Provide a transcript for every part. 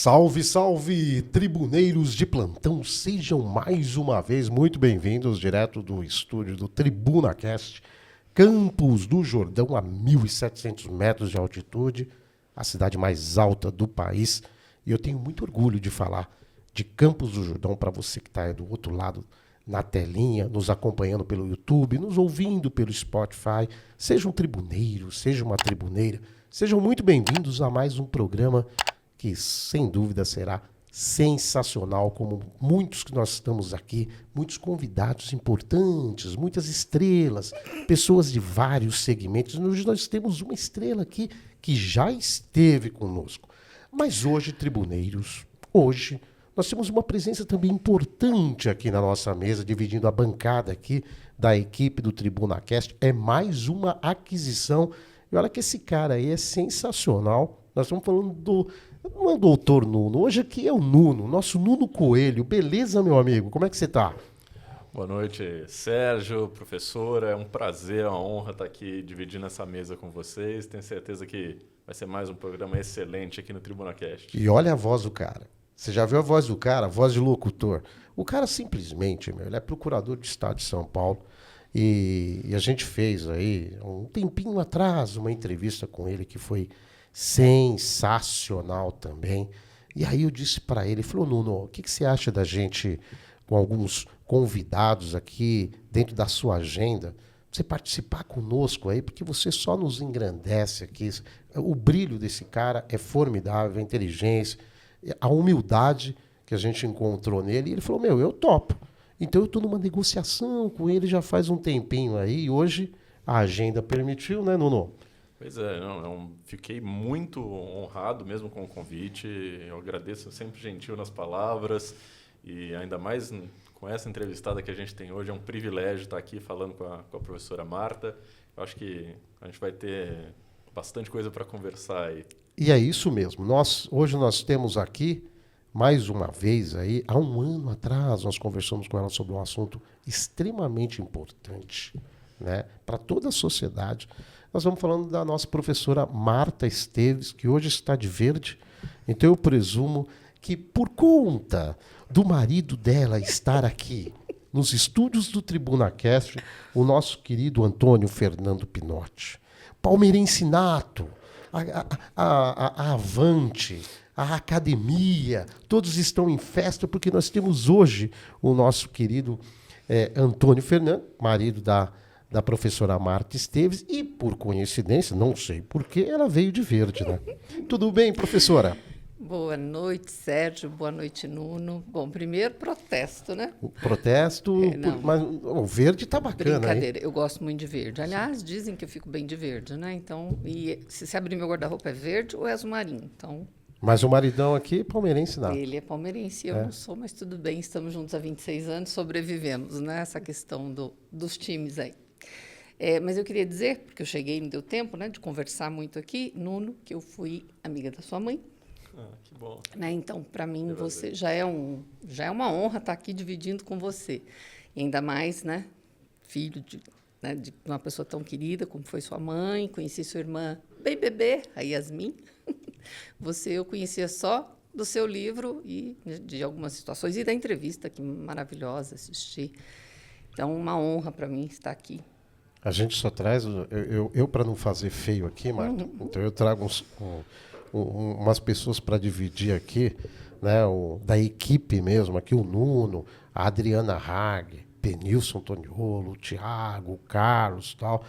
Salve, salve, tribuneiros de plantão, sejam mais uma vez muito bem-vindos direto do estúdio do TribunaCast, Campos do Jordão, a 1.700 metros de altitude, a cidade mais alta do país. E eu tenho muito orgulho de falar de Campos do Jordão para você que está aí do outro lado na telinha, nos acompanhando pelo YouTube, nos ouvindo pelo Spotify. Seja um tribuneiro, seja uma tribuneira, sejam muito bem-vindos a mais um programa que sem dúvida será sensacional, como muitos que nós estamos aqui, muitos convidados importantes, muitas estrelas, pessoas de vários segmentos. Hoje nós temos uma estrela aqui que já esteve conosco. Mas hoje, tribuneiros, hoje nós temos uma presença também importante aqui na nossa mesa, dividindo a bancada aqui da equipe do TribunaCast. É mais uma aquisição. E olha que esse cara aí é sensacional. Nós estamos falando do... Não é o doutor Nuno, hoje aqui é o Nuno, nosso Nuno Coelho. Beleza, meu amigo? Como é que você está? Boa noite, Sérgio, professora. É um prazer, uma honra estar aqui dividindo essa mesa com vocês. Tenho certeza que vai ser mais um programa excelente aqui no TribunaCast. E olha a voz do cara. Você já viu a voz do cara? A voz de locutor. O cara simplesmente, ele é procurador de Estado de São Paulo. E a gente fez aí, um tempinho atrás, uma entrevista com ele que foi sensacional também. E aí eu disse para ele, falou, Nuno, o que você acha da gente, com alguns convidados aqui dentro da sua agenda, você participar conosco aí, porque você só nos engrandece aqui. O brilho desse cara é formidável, a inteligência, a humildade que a gente encontrou nele. E ele falou, eu topo. Então eu estou numa negociação com ele já faz um tempinho aí, e hoje a agenda permitiu, né, Nuno? Pois é, fiquei muito honrado mesmo com o convite. Eu agradeço, sempre gentil nas palavras e ainda mais com essa entrevistada que a gente tem hoje. É um privilégio estar aqui falando com a professora Marta. Eu acho que a gente vai ter bastante coisa para conversar aí. E é isso mesmo. Hoje nós temos aqui, mais uma vez, aí, há um ano atrás, nós conversamos com ela sobre um assunto extremamente importante, né, para toda a sociedade. Nós vamos falando da nossa professora Marta Esteves, que hoje está de verde. Então eu presumo que por conta do marido dela estar aqui nos estúdios do TribunaCast, o nosso querido Antônio Fernando Pinotti, palmeirense nato, a Avante, a academia, todos estão em festa porque nós temos hoje o nosso querido Antônio Fernando, marido da professora Marta Esteves, e por coincidência, não sei porquê, ela veio de verde, né? Tudo bem, professora? Boa noite, Sérgio. Boa noite, Nuno. Bom, primeiro, protesto, né? O protesto, mas o verde tá bacana, brincadeira, hein? Eu gosto muito de verde. Aliás, dizem que eu fico bem de verde, né? Então, e se você abrir meu guarda-roupa é verde ou é azul marinho, então... Mas o maridão aqui é palmeirense nato. Ele é palmeirense, eu não sou, mas tudo bem, estamos juntos há 26 anos, sobrevivemos, né? Essa questão dos times aí. Mas eu queria dizer, porque eu cheguei e não deu tempo, né, de conversar muito aqui, Nuno, que eu fui amiga da sua mãe. Que bom. Né? Então, para mim, você já é uma honra estar aqui dividindo com você. E ainda mais, né, filho de uma pessoa tão querida como foi sua mãe. Conheci sua irmã bem bebê, a Yasmin. Você eu conhecia só do seu livro e de algumas situações e da entrevista, que maravilhosa, assisti. Então, uma honra para mim estar aqui. A gente só traz, eu para não fazer feio aqui, Marta, então eu trago umas pessoas para dividir aqui, né, da equipe mesmo, aqui o Nuno, a Adriana Hag, Penilson Toniolo, o Thiago, o Carlos e tal,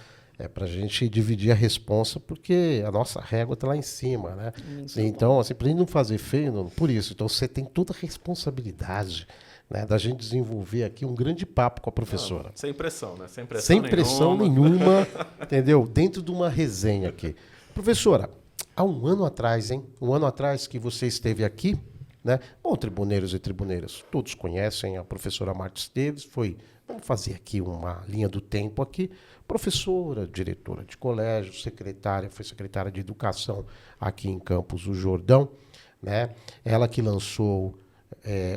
para a gente dividir a responsa, porque a nossa régua está lá em cima, né? Então, assim, para a gente não fazer feio, Nuno, por isso, então você tem toda a responsabilidade, né, da gente desenvolver aqui um grande papo com a professora. Não, sem pressão, né? Sem pressão nenhuma, entendeu? Dentro de uma resenha aqui. Professora, há um ano atrás, hein? Um ano atrás que você esteve aqui, né? Bom, tribuneiros e tribuneiras, todos conhecem a professora Marta Esteves, vamos fazer aqui uma linha do tempo aqui, professora, diretora de colégio, foi secretária de educação aqui em Campos do Jordão, né? Ela que lançou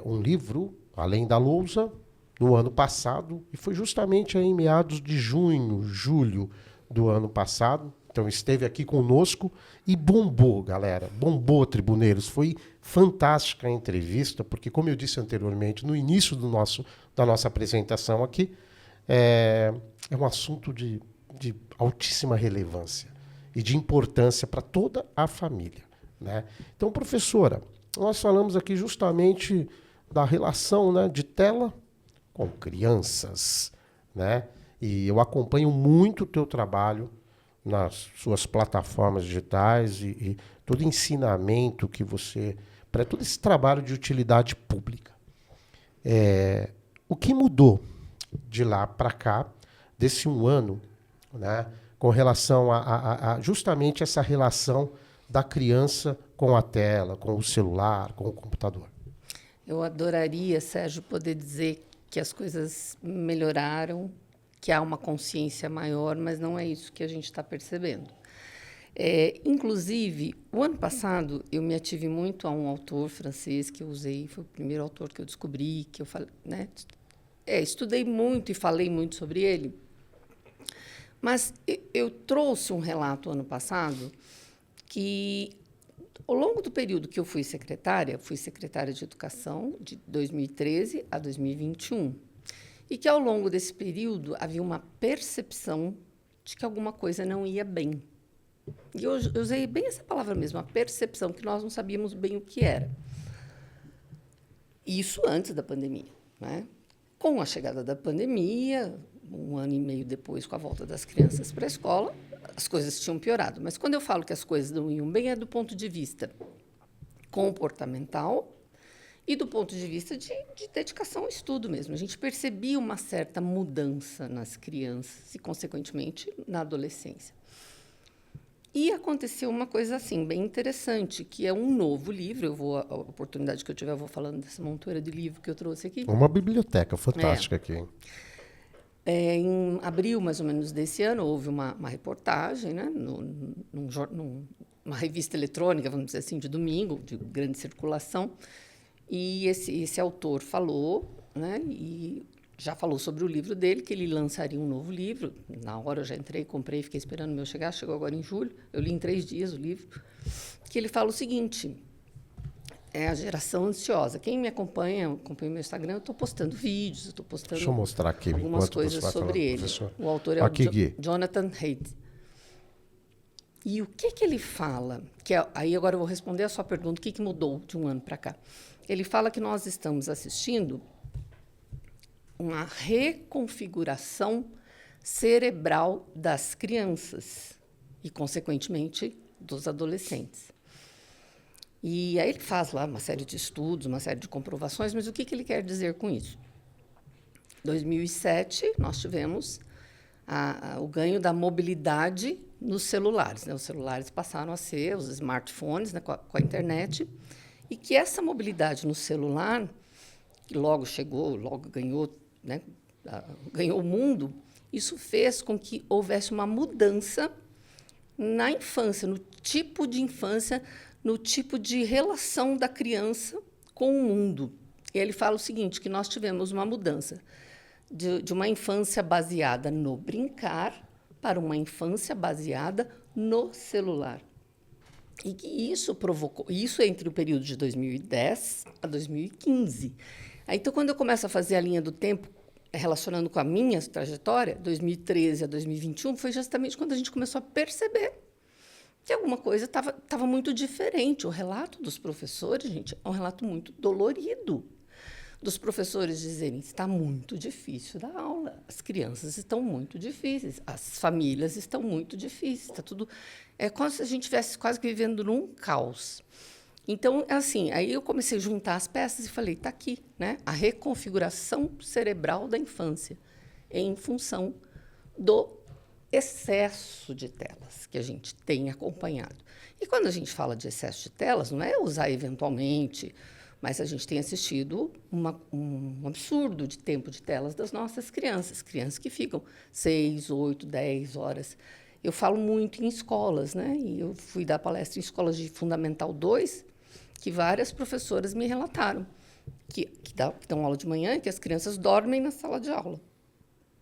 um livro, Além da Lousa, no ano passado, e foi justamente aí em meados de junho, julho do ano passado, Então, esteve aqui conosco e bombou, galera. Bombou, tribuneiros. Foi fantástica a entrevista, porque, como eu disse anteriormente, no início da nossa apresentação aqui, é um assunto de altíssima relevância e de importância para toda a família, né? Então, professora, nós falamos aqui justamente da relação, né, de tela com crianças, né? E eu acompanho muito o teu trabalho nas suas plataformas digitais e todo ensinamento que você... para todo esse trabalho de utilidade pública. O que mudou de lá para cá, desse um ano, né, com relação a justamente essa relação da criança com a tela, com o celular, com o computador? Eu adoraria, Sérgio, poder dizer que as coisas melhoraram, que há uma consciência maior, mas não é isso que a gente está percebendo. Inclusive, o ano passado, eu me ative muito a um autor francês que eu usei, foi o primeiro autor que eu descobri, que eu falei, né? Estudei muito e falei muito sobre ele, mas eu trouxe um relato ano passado que, ao longo do período que eu fui secretária de Educação, de 2013 a 2021, e que, ao longo desse período, havia uma percepção de que alguma coisa não ia bem. E eu usei bem essa palavra mesmo, a percepção, que nós não sabíamos bem o que era. Isso antes da pandemia, né? Com a chegada da pandemia, um ano e meio depois, com a volta das crianças para a escola, as coisas tinham piorado. Mas, quando eu falo que as coisas não iam bem, é do ponto de vista comportamental e do ponto de vista de dedicação ao estudo mesmo. A gente percebia uma certa mudança nas crianças e, consequentemente, na adolescência. E aconteceu uma coisa assim bem interessante, que é um novo livro. A oportunidade que eu tiver, eu vou falando dessa montoeira de livro que eu trouxe aqui. Uma biblioteca fantástica aqui, hein? Em abril, mais ou menos, desse ano, houve uma reportagem, né, numa revista eletrônica, vamos dizer assim, de domingo, de grande circulação, e esse autor falou, né, e já falou sobre o livro dele, que ele lançaria um novo livro. Na hora eu já entrei, comprei, fiquei esperando o meu chegar, chegou agora em julho, eu li em 3 dias o livro, que ele fala o seguinte: é a geração ansiosa. Quem me acompanha o meu Instagram, eu estou postando vídeos, eu estou postando Deixa eu mostrar aqui algumas coisas sobre ele. Professor. O autor é aqui, o Jonathan Haidt. E o que ele fala? Aí agora eu vou responder a sua pergunta, o que mudou de um ano para cá? Ele fala que nós estamos assistindo uma reconfiguração cerebral das crianças e, consequentemente, dos adolescentes. E aí ele faz lá uma série de estudos, uma série de comprovações, mas o que ele quer dizer com isso? Em 2007, nós tivemos o ganho da mobilidade nos celulares, né? Os celulares passaram a ser os smartphones, né, com a internet, e que essa mobilidade no celular, que logo chegou, logo ganhou, né, ganhou o mundo, isso fez com que houvesse uma mudança na infância, no tipo de infância, no tipo de relação da criança com o mundo. E ele fala o seguinte, que nós tivemos uma mudança de uma infância baseada no brincar para uma infância baseada no celular. E que isso provocou, isso entre o período de 2010 a 2015. Aí, então, quando eu começo a fazer a linha do tempo, relacionando com a minha trajetória, 2013 a 2021, foi justamente quando a gente começou a perceber que alguma coisa estava muito diferente. O relato dos professores, gente, é um relato muito dolorido. Dos professores dizerem que está muito difícil dar aula, as crianças estão muito difíceis, as famílias estão muito difíceis, está tudo... É como se a gente estivesse quase que vivendo num caos. Então, assim, aí eu comecei a juntar as peças e falei, está aqui, né, a reconfiguração cerebral da infância em função do excesso de telas que a gente tem acompanhado. E quando a gente fala de excesso de telas, não é usar eventualmente, mas a gente tem assistido um absurdo de tempo de telas das nossas crianças que ficam 6, 8, 10 horas. Eu falo muito em escolas, né? E eu fui dar palestra em escolas de Fundamental 2, que várias professoras me relataram que dão aula de manhã e que as crianças dormem na sala de aula.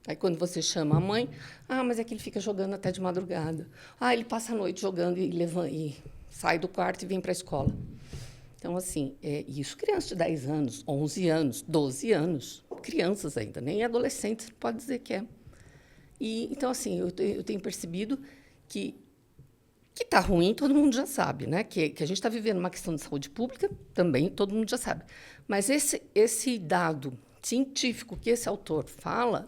Aí, quando você chama a mãe, mas é que ele fica jogando até de madrugada. Ele passa a noite jogando e sai do quarto e vem para a escola. Então, assim, isso criança de 10 anos, 11 anos, 12 anos, crianças ainda, nem adolescentes, pode dizer que é. Então, assim, eu tenho percebido que está ruim, todo mundo já sabe, né? Que a gente está vivendo uma questão de saúde pública, também todo mundo já sabe. Mas esse dado científico que esse autor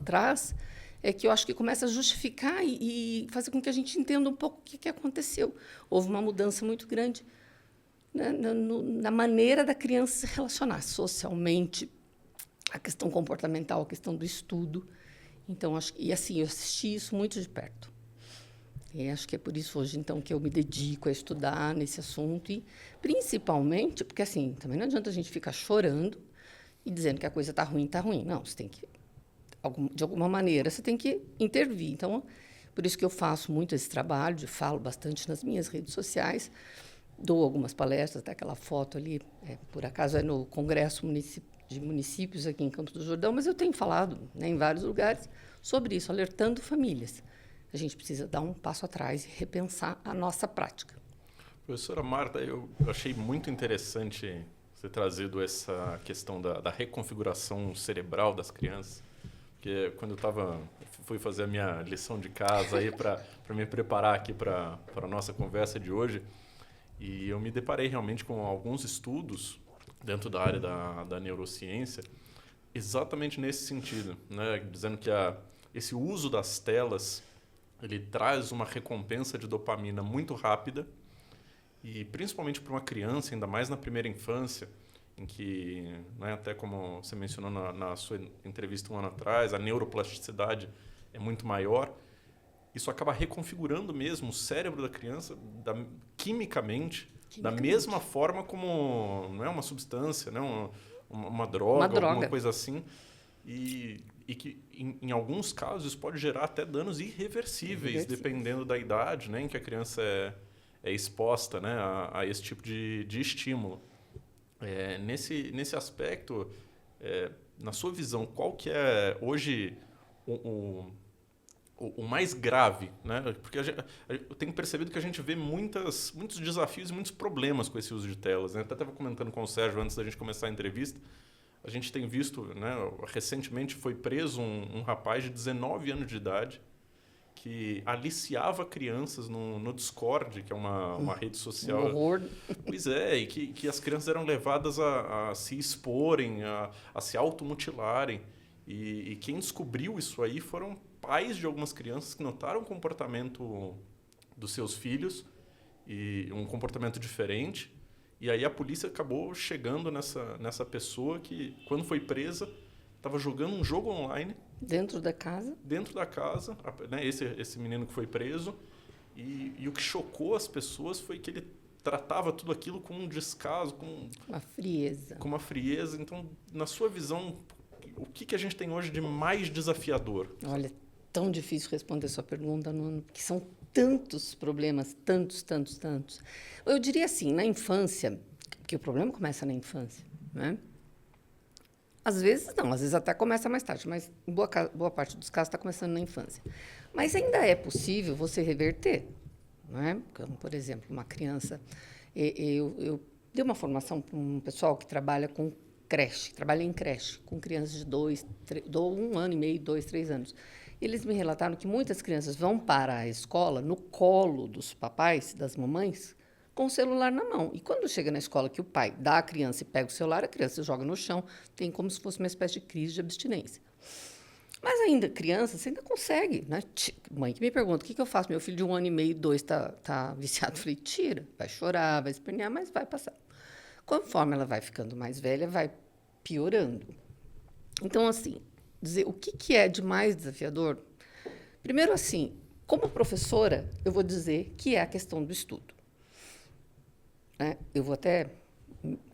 traz, é que eu acho que começa a justificar e fazer com que a gente entenda um pouco o que aconteceu. Houve uma mudança muito grande na maneira da criança se relacionar socialmente, a questão comportamental, a questão do estudo. Então, eu assisti isso muito de perto. E acho que é por isso hoje, então, que eu me dedico a estudar nesse assunto, e principalmente, porque assim, também não adianta a gente ficar chorando e dizendo que a coisa está ruim, está ruim. Não, você tem que, de alguma maneira, você tem que intervir. Então, por isso que eu faço muito esse trabalho, falo bastante nas minhas redes sociais, dou algumas palestras, até aquela foto ali, por acaso é no Congresso de Municípios aqui em Campos do Jordão, mas eu tenho falado, né, em vários lugares sobre isso, alertando famílias. A gente precisa dar um passo atrás e repensar a nossa prática. Professora Marta, eu achei muito interessante você trazido essa questão da reconfiguração cerebral das crianças, porque quando eu fui fazer a minha lição de casa aí para me preparar aqui para a nossa conversa de hoje, e eu me deparei realmente com alguns estudos dentro da área da neurociência, exatamente nesse sentido, né? Dizendo que esse uso das telas ele traz uma recompensa de dopamina muito rápida, e principalmente para uma criança, ainda mais na primeira infância, em que, né, até como você mencionou na sua entrevista um ano atrás, a neuroplasticidade é muito maior. Isso acaba reconfigurando mesmo o cérebro da criança quimicamente, da mesma forma como, não é uma substância, né, uma droga, alguma coisa assim. E que, em alguns casos, isso pode gerar até danos irreversíveis, dependendo da idade, né, em que a criança é exposta, né, a esse tipo de estímulo. Nesse aspecto, na sua visão, qual que é hoje o mais grave, né? Porque eu tenho percebido que a gente vê muitos desafios e muitos problemas com esse uso de telas, né? Eu até estava comentando com o Sérgio antes da gente começar a entrevista. A gente tem visto, né, recentemente foi preso um rapaz de 19 anos de idade que aliciava crianças no Discord, que é uma rede social. Um horror. Pois é, e que as crianças eram levadas a se exporem, a se automutilarem. E quem descobriu isso aí foram pais de algumas crianças que notaram o comportamento dos seus filhos, e um comportamento diferente. E aí a polícia acabou chegando nessa pessoa que, quando foi presa, estava jogando um jogo online. Dentro da casa? Dentro da casa, né, esse menino que foi preso. E o que chocou as pessoas foi que ele tratava tudo aquilo com um descaso, com uma frieza. Com uma frieza. Então, na sua visão, o que a gente tem hoje de mais desafiador? Olha, tão difícil responder sua pergunta, Nuno, porque são tantos problemas, tantos. Eu diria assim, na infância, que o problema começa na infância, né? Às vezes não, às vezes até começa mais tarde, mas boa parte dos casos está começando na infância. Mas ainda é possível você reverter, não é? Como, por exemplo, uma criança... Eu dei uma formação para um pessoal que trabalha com creche, trabalha em creche, com crianças de 1 ano e meio, 2, 3 anos. Eles me relataram que muitas crianças vão para a escola no colo dos papais, das mamães, com o celular na mão. E quando chega na escola que o pai dá a criança e pega o celular, a criança joga no chão, tem como se fosse uma espécie de crise de abstinência. Mas ainda, criança, você ainda consegue, né? Mãe que me pergunta, o que eu faço? Meu filho de 1 ano e meio, 2, está viciado. Eu falei, tira, vai chorar, vai espernear, mas vai passar. Conforme ela vai ficando mais velha, vai piorando. Então, assim, dizer o que é de mais desafiador? Primeiro, assim, como professora, eu vou dizer que é a questão do estudo. Né? Eu vou até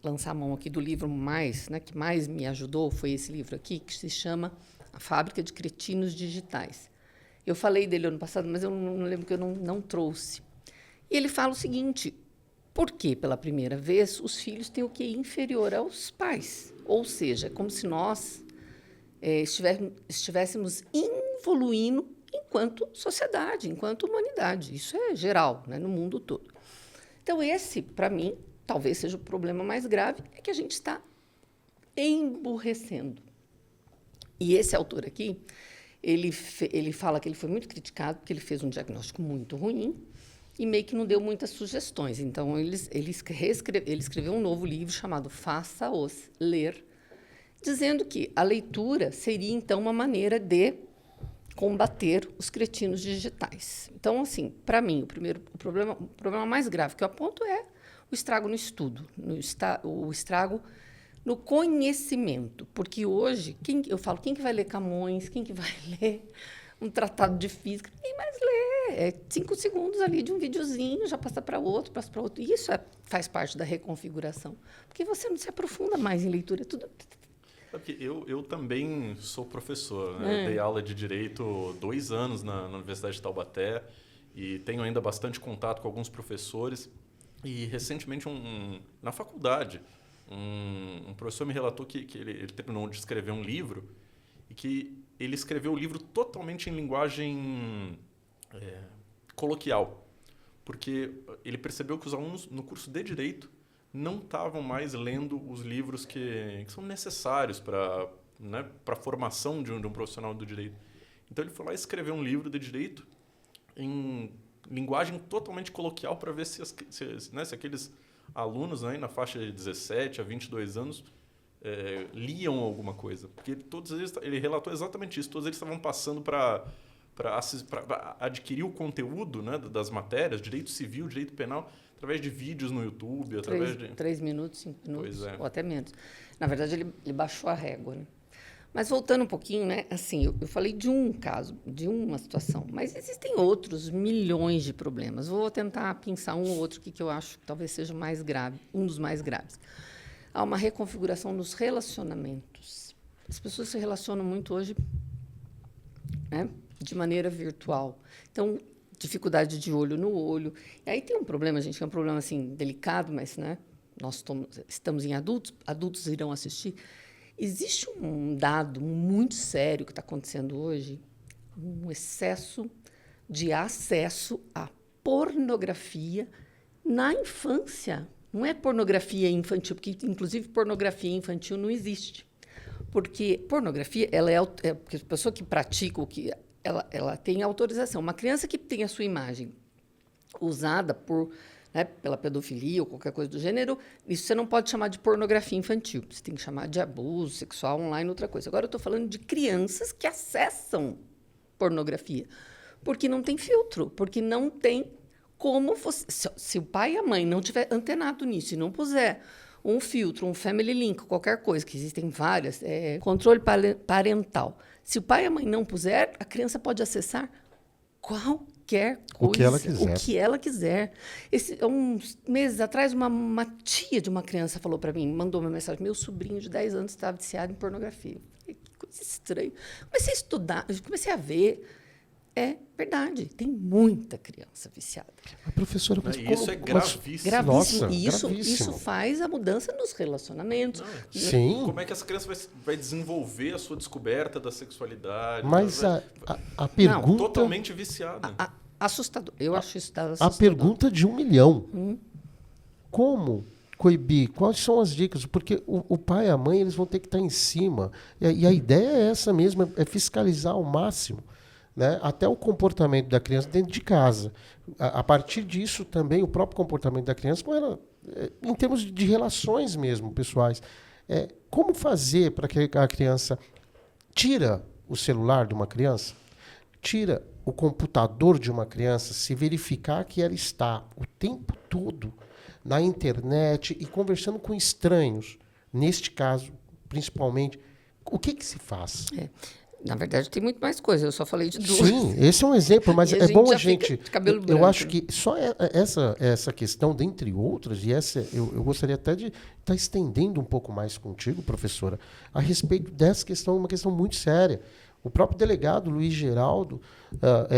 lançar a mão aqui do livro que mais me ajudou, foi esse livro aqui, que se chama A Fábrica de Cretinos Digitais. Eu falei dele ano passado, mas eu não lembro que eu não trouxe. E ele fala o seguinte, por que, pela primeira vez, os filhos têm o QI inferior aos pais? Ou seja, é como se nós estivéssemos evoluindo enquanto sociedade, enquanto humanidade. Isso é geral, né, no mundo todo. Então, esse, para mim, talvez seja o problema mais grave, é que a gente está emburrecendo. E esse autor aqui, ele fala que ele foi muito criticado porque ele fez um diagnóstico muito ruim e meio que não deu muitas sugestões. Então, ele escreveu um novo livro chamado Faça-os Ler, dizendo que a leitura seria, então, uma maneira de combater os cretinos digitais. Então, assim, para mim, o problema mais grave que eu aponto é o estrago no estudo, o estrago no conhecimento. Porque hoje, eu falo, quem que vai ler Camões, quem que vai ler um tratado de física? Ninguém mais lê. É 5 segundos ali de um videozinho, já passa para outro, passa para outro. E isso faz parte da reconfiguração. Porque você não se aprofunda mais em leitura, é tudo... Porque eu também sou professor, né? Eu dei aula de Direito 2 anos na Universidade de Taubaté e tenho ainda bastante contato com alguns professores. E, recentemente, na faculdade, um professor me relatou que ele terminou de escrever um livro e que ele escreveu o livro totalmente em linguagem coloquial, porque ele percebeu que os alunos no curso de Direito não estavam mais lendo os livros que são necessários para a formação de um profissional do direito. Então, ele foi lá e escreveu um livro de direito em linguagem totalmente coloquial para ver se aqueles alunos, né, na faixa de 17 a 22 anos liam alguma coisa. Porque todos eles, ele relatou exatamente isso. Todos eles estavam passando para adquirir o conteúdo, né, das matérias, direito civil, direito penal, através de vídeos no YouTube, através de... 3 minutos, 5 minutos, Pois é. ou até menos. Na verdade, ele baixou a régua, né? Mas voltando um pouquinho, né? Assim, eu falei de um caso, de uma situação, mas existem outros milhões de problemas. Vou tentar pensar um ou outro que eu acho que talvez seja mais grave, um dos mais graves. Há uma reconfiguração nos relacionamentos. As pessoas se relacionam muito hoje, né, de maneira virtual. Então, dificuldade de olho no olho. E aí tem um problema, gente, que é um problema assim, delicado, mas, né, nós estamos em adultos irão assistir. Existe um dado muito sério que está acontecendo hoje, um excesso de acesso à pornografia na infância. Não é pornografia infantil, porque, inclusive, pornografia infantil não existe. Porque pornografia, porque a pessoa que pratica o que... Ela tem autorização. Uma criança que tem a sua imagem usada pela pedofilia ou qualquer coisa do gênero, isso você não pode chamar de pornografia infantil. Você tem que chamar de abuso sexual online, outra coisa. Agora, eu estou falando de crianças que acessam pornografia, porque não tem filtro, porque não tem como você... Se o pai e a mãe não tiver antenado nisso e não puser um filtro, um family link, qualquer coisa, que existem várias, controle parental. Se o pai e a mãe não puser, a criança pode acessar qualquer coisa. O que ela quiser. Uns meses atrás, uma tia de uma criança falou para mim, mandou uma mensagem, meu sobrinho de 10 anos estava viciado em pornografia. Eu falei, que coisa estranha. Comecei a estudar, comecei a ver. É verdade, tem muita criança viciada. A professora, mas isso é gravíssimo. Gravíssimo. Nossa, E isso gravíssimo. faz a mudança nos relacionamentos. Sim. Como é que essa criança vai desenvolver a sua descoberta da sexualidade? Mas a pergunta... Totalmente viciada. Assustador. Eu acho isso assustador. A pergunta de 1 milhão. Como coibir? Quais são as dicas? Porque o pai e a mãe eles vão ter que estar em cima. E a ideia é essa mesmo, é fiscalizar ao máximo, né, até o comportamento da criança dentro de casa. A partir disso também o próprio comportamento da criança com ela, em termos de relações mesmo, pessoais. Como fazer para que a criança tira o celular de uma criança, tira o computador de uma criança, se verificar que ela está o tempo todo na internet e conversando com estranhos, neste caso, principalmente, o que se faz? Na verdade, tem muito mais coisa. Eu só falei de 2. Sim, esse é um exemplo, mas é bom a gente... De cabelo eu branco, acho que só essa questão, dentre outras, e essa eu gostaria até de estar estendendo um pouco mais contigo, professora, a respeito dessa questão, uma questão muito séria. O próprio delegado, Luiz Geraldo,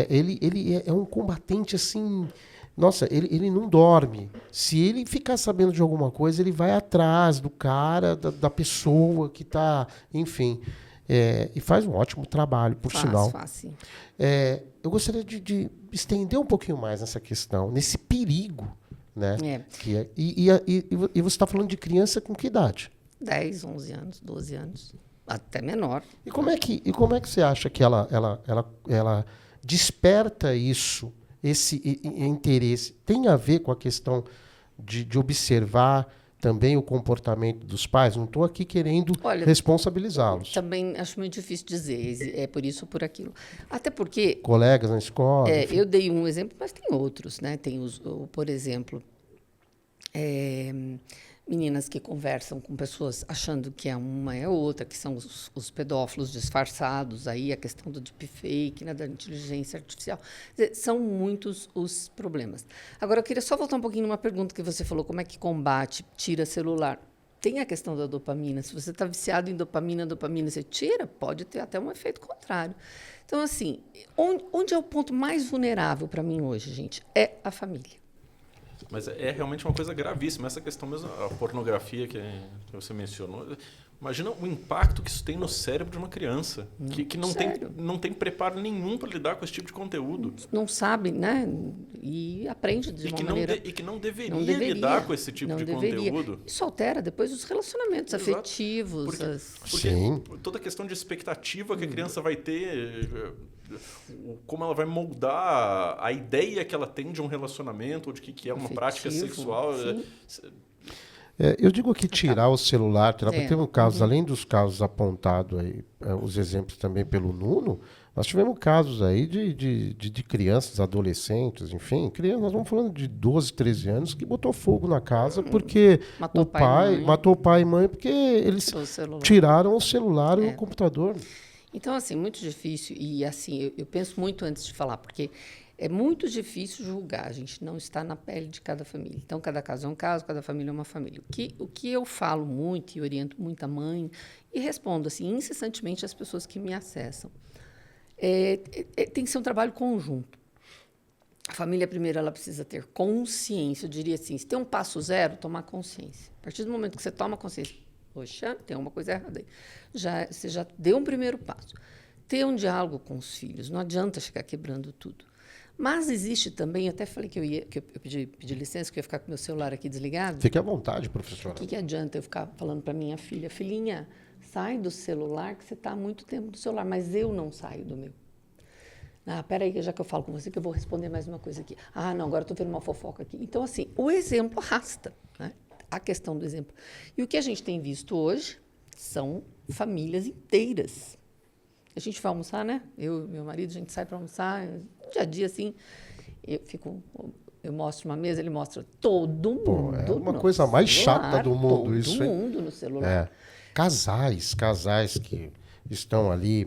ele é um combatente assim... Nossa, ele não dorme. Se ele ficar sabendo de alguma coisa, ele vai atrás do cara, da pessoa que está... Enfim... e faz um ótimo trabalho, por sinal. Faz, sim. Eu gostaria de estender um pouquinho mais nessa questão, nesse perigo, né? E você está falando de criança com que idade? 10, 11 anos, 12 anos, até menor. E como é que você acha que ela desperta esse interesse? Tem a ver com a questão de observar também o comportamento dos pais? Não estou aqui querendo responsabilizá-los. Também acho muito difícil dizer, é por isso ou por aquilo. Até porque... Colegas na escola... eu dei um exemplo, mas tem outros, né? Tem, por exemplo, meninas que conversam com pessoas achando que uma é outra, que são os pedófilos disfarçados, aí a questão do deepfake, né, da inteligência artificial. Quer dizer, são muitos os problemas. Agora, eu queria só voltar um pouquinho numa pergunta que você falou, como é que combate, tira celular? Tem a questão da dopamina. Se você está viciado em dopamina, você tira, pode ter até um efeito contrário. Então, assim, onde é o ponto mais vulnerável para mim hoje, gente? É a família. Mas é realmente uma coisa gravíssima. Essa questão mesmo, a pornografia que você mencionou. Imagina o impacto que isso tem no cérebro de uma criança que não tem preparo nenhum para lidar com esse tipo de conteúdo. Não sabe, né? E aprende de uma maneira... E que não deveria lidar com esse tipo de conteúdo. Isso altera depois os relacionamentos afetivos. Porque toda a questão de expectativa que a criança vai ter, como ela vai moldar a ideia que ela tem de um relacionamento ou de que é uma prática sexual. Eu digo aqui tirar o celular, porque teve um caso, além dos casos apontados aí, os exemplos também pelo Nuno, nós tivemos casos aí de crianças, adolescentes, enfim, crianças, nós vamos falando de 12, 13 anos, que botou fogo na casa porque matou o pai e mãe porque eles tiraram o celular e o computador. Então, assim, muito difícil, e assim, eu penso muito antes de falar, porque é muito difícil julgar, a gente não está na pele de cada família. Então, cada caso é um caso, cada família é uma família. O que eu falo muito e oriento muito a mãe, e respondo assim, incessantemente às pessoas que me acessam, tem que ser um trabalho conjunto. A família, primeiro, ela precisa ter consciência, eu diria assim, se tem um passo zero, tomar consciência. A partir do momento que você toma consciência, poxa, tem uma coisa errada aí. Você já deu um primeiro passo. Ter um diálogo com os filhos, não adianta ficar quebrando tudo. Mas existe também, eu até falei que eu pedi licença, que eu ia ficar com meu celular aqui desligado. Fique à vontade, professora. O que adianta eu ficar falando para minha filha, filhinha, sai do celular, que você está há muito tempo no celular, mas eu não saio do meu. Peraí, já que eu falo com você, que eu vou responder mais uma coisa aqui. Não, agora estou vendo uma fofoca aqui. Então, assim, o exemplo arrasta, né? A questão do exemplo. E o que a gente tem visto hoje são famílias inteiras. A gente vai almoçar, né? Eu e meu marido, a gente sai para almoçar, dia a dia, assim, eu mostro uma mesa, ele mostra todo mundo. É uma coisa mais chata do mundo isso. Todo mundo no celular. Casais que estão ali,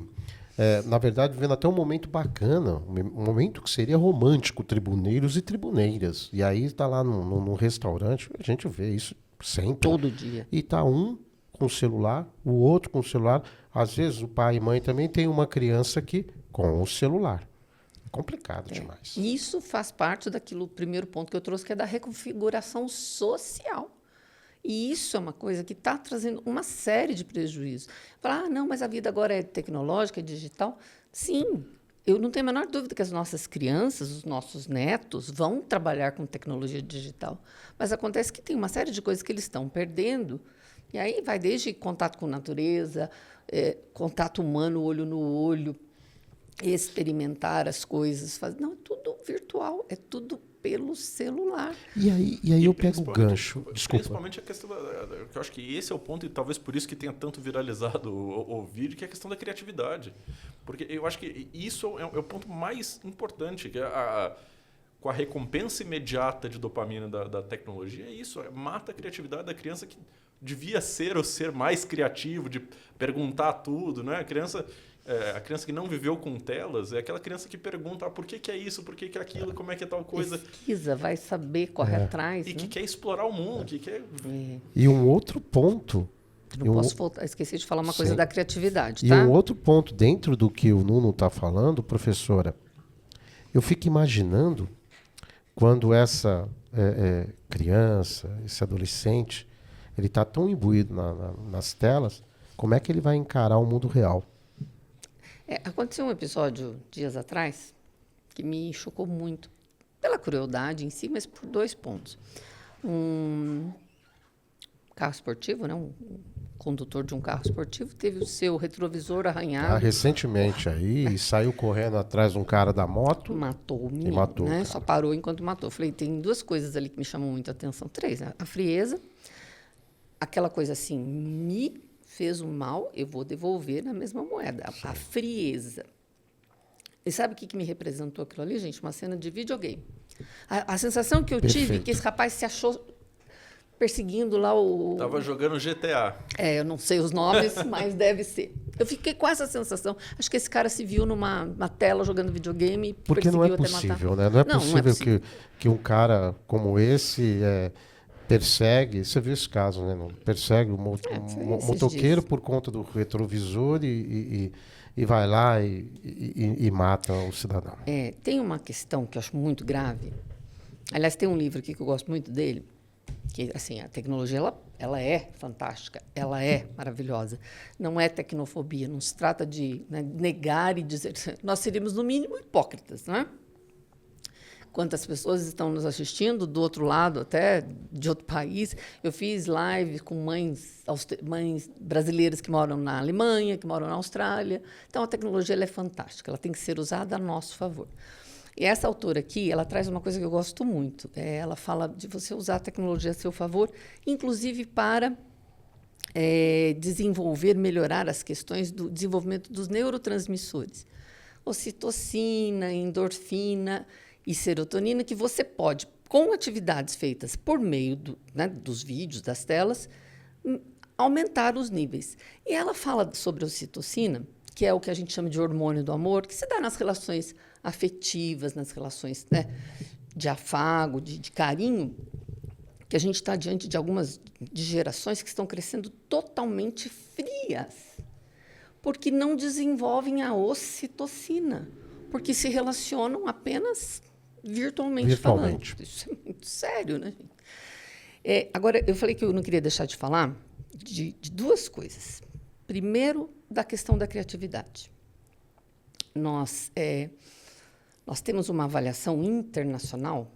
na verdade, vivendo até um momento bacana, um momento que seria romântico, tribuneiros e tribuneiras. E aí está lá no restaurante, a gente vê isso sempre. Todo dia. E está um com o celular, o outro com o celular. Às vezes o pai e mãe também tem uma criança que com o celular. É complicado demais. Isso faz parte daquilo, primeiro ponto que eu trouxe, que é da reconfiguração social. E isso é uma coisa que está trazendo uma série de prejuízos. Falar, não, mas a vida agora é tecnológica, é digital. Sim, eu não tenho a menor dúvida que as nossas crianças, os nossos netos, vão trabalhar com tecnologia digital. Mas acontece que tem uma série de coisas que eles estão perdendo. E aí vai desde contato com a natureza, contato humano, olho no olho, experimentar as coisas. Não, é tudo virtual, é tudo pelo celular. E aí eu pego o gancho. Desculpa. Principalmente a questão eu acho que esse é o ponto, e talvez por isso que tenha tanto viralizado o vídeo, que é a questão da criatividade. Porque eu acho que isso é o ponto mais importante, que com a recompensa imediata de dopamina da tecnologia, mata a criatividade da criança que devia ser mais criativo, de perguntar tudo, né? A criança que não viveu com telas é aquela criança que pergunta por que é isso, por que é aquilo, como é que é tal coisa. Pesquisa, vai saber, corre atrás. E que quer explorar o mundo, que quer... E um outro ponto... Não posso voltar, esqueci de falar uma coisa da criatividade, E tá? um outro ponto, dentro do que o Nuno está falando, professora, eu fico imaginando quando essa criança, esse adolescente, ele está tão imbuído nas telas como é que ele vai encarar o mundo real? Aconteceu um episódio dias atrás que me chocou muito, pela crueldade em si, mas por 2 pontos. Um carro esportivo, né? Um condutor de um carro esportivo teve o seu retrovisor arranhado. Recentemente aí, saiu correndo atrás de um cara da moto. Matou o menino, matou, né? cara. Só parou enquanto matou. Falei, tem 2 coisas ali que me chamam muito a atenção. 3, né? A frieza, aquela coisa assim, me fez um mal, eu vou devolver na mesma moeda. A frieza. E sabe o que me representou aquilo ali, gente? Uma cena de videogame. A sensação que eu tive, que esse rapaz se achou perseguindo lá o... Tava jogando GTA. Eu não sei os nomes, mas deve ser. Eu fiquei com essa sensação. Acho que esse cara se viu numa tela jogando videogame e Porque não é perseguiu até matar. possível, né? Não é possível que um cara como esse persegue... Você viu esse caso, né? Persegue o motoqueiro por conta do retrovisor e vai lá e mata o cidadão. Tem uma questão que eu acho muito grave. Aliás, tem um livro aqui que eu gosto muito dele, que assim, a tecnologia ela é fantástica, ela é maravilhosa. Não é tecnofobia, não se trata de negar e dizer... Nós seríamos, no mínimo, hipócritas, não é? Quantas pessoas estão nos assistindo do outro lado, até de outro país. Eu fiz live com mães brasileiras que moram na Alemanha, que moram na Austrália. Então, a tecnologia ela é fantástica, ela tem que ser usada a nosso favor. E essa autora aqui, ela traz uma coisa que eu gosto muito. Ela fala de você usar a tecnologia a seu favor, inclusive para desenvolver, melhorar as questões do desenvolvimento dos neurotransmissores. Ocitocina, endorfina e serotonina, que você pode, com atividades feitas por meio dos vídeos, das telas, aumentar os níveis. E ela fala sobre a ocitocina, que é o que a gente chama de hormônio do amor, que se dá nas relações afetivas, nas relações de afago, de carinho, que a gente está diante de algumas gerações que estão crescendo totalmente frias, porque não desenvolvem a ocitocina, porque se relacionam apenas virtualmente. Falando. Isso é muito sério, né? Agora, eu falei que eu não queria deixar de falar de 2 coisas. Primeiro, da questão da criatividade. Nós temos uma avaliação internacional,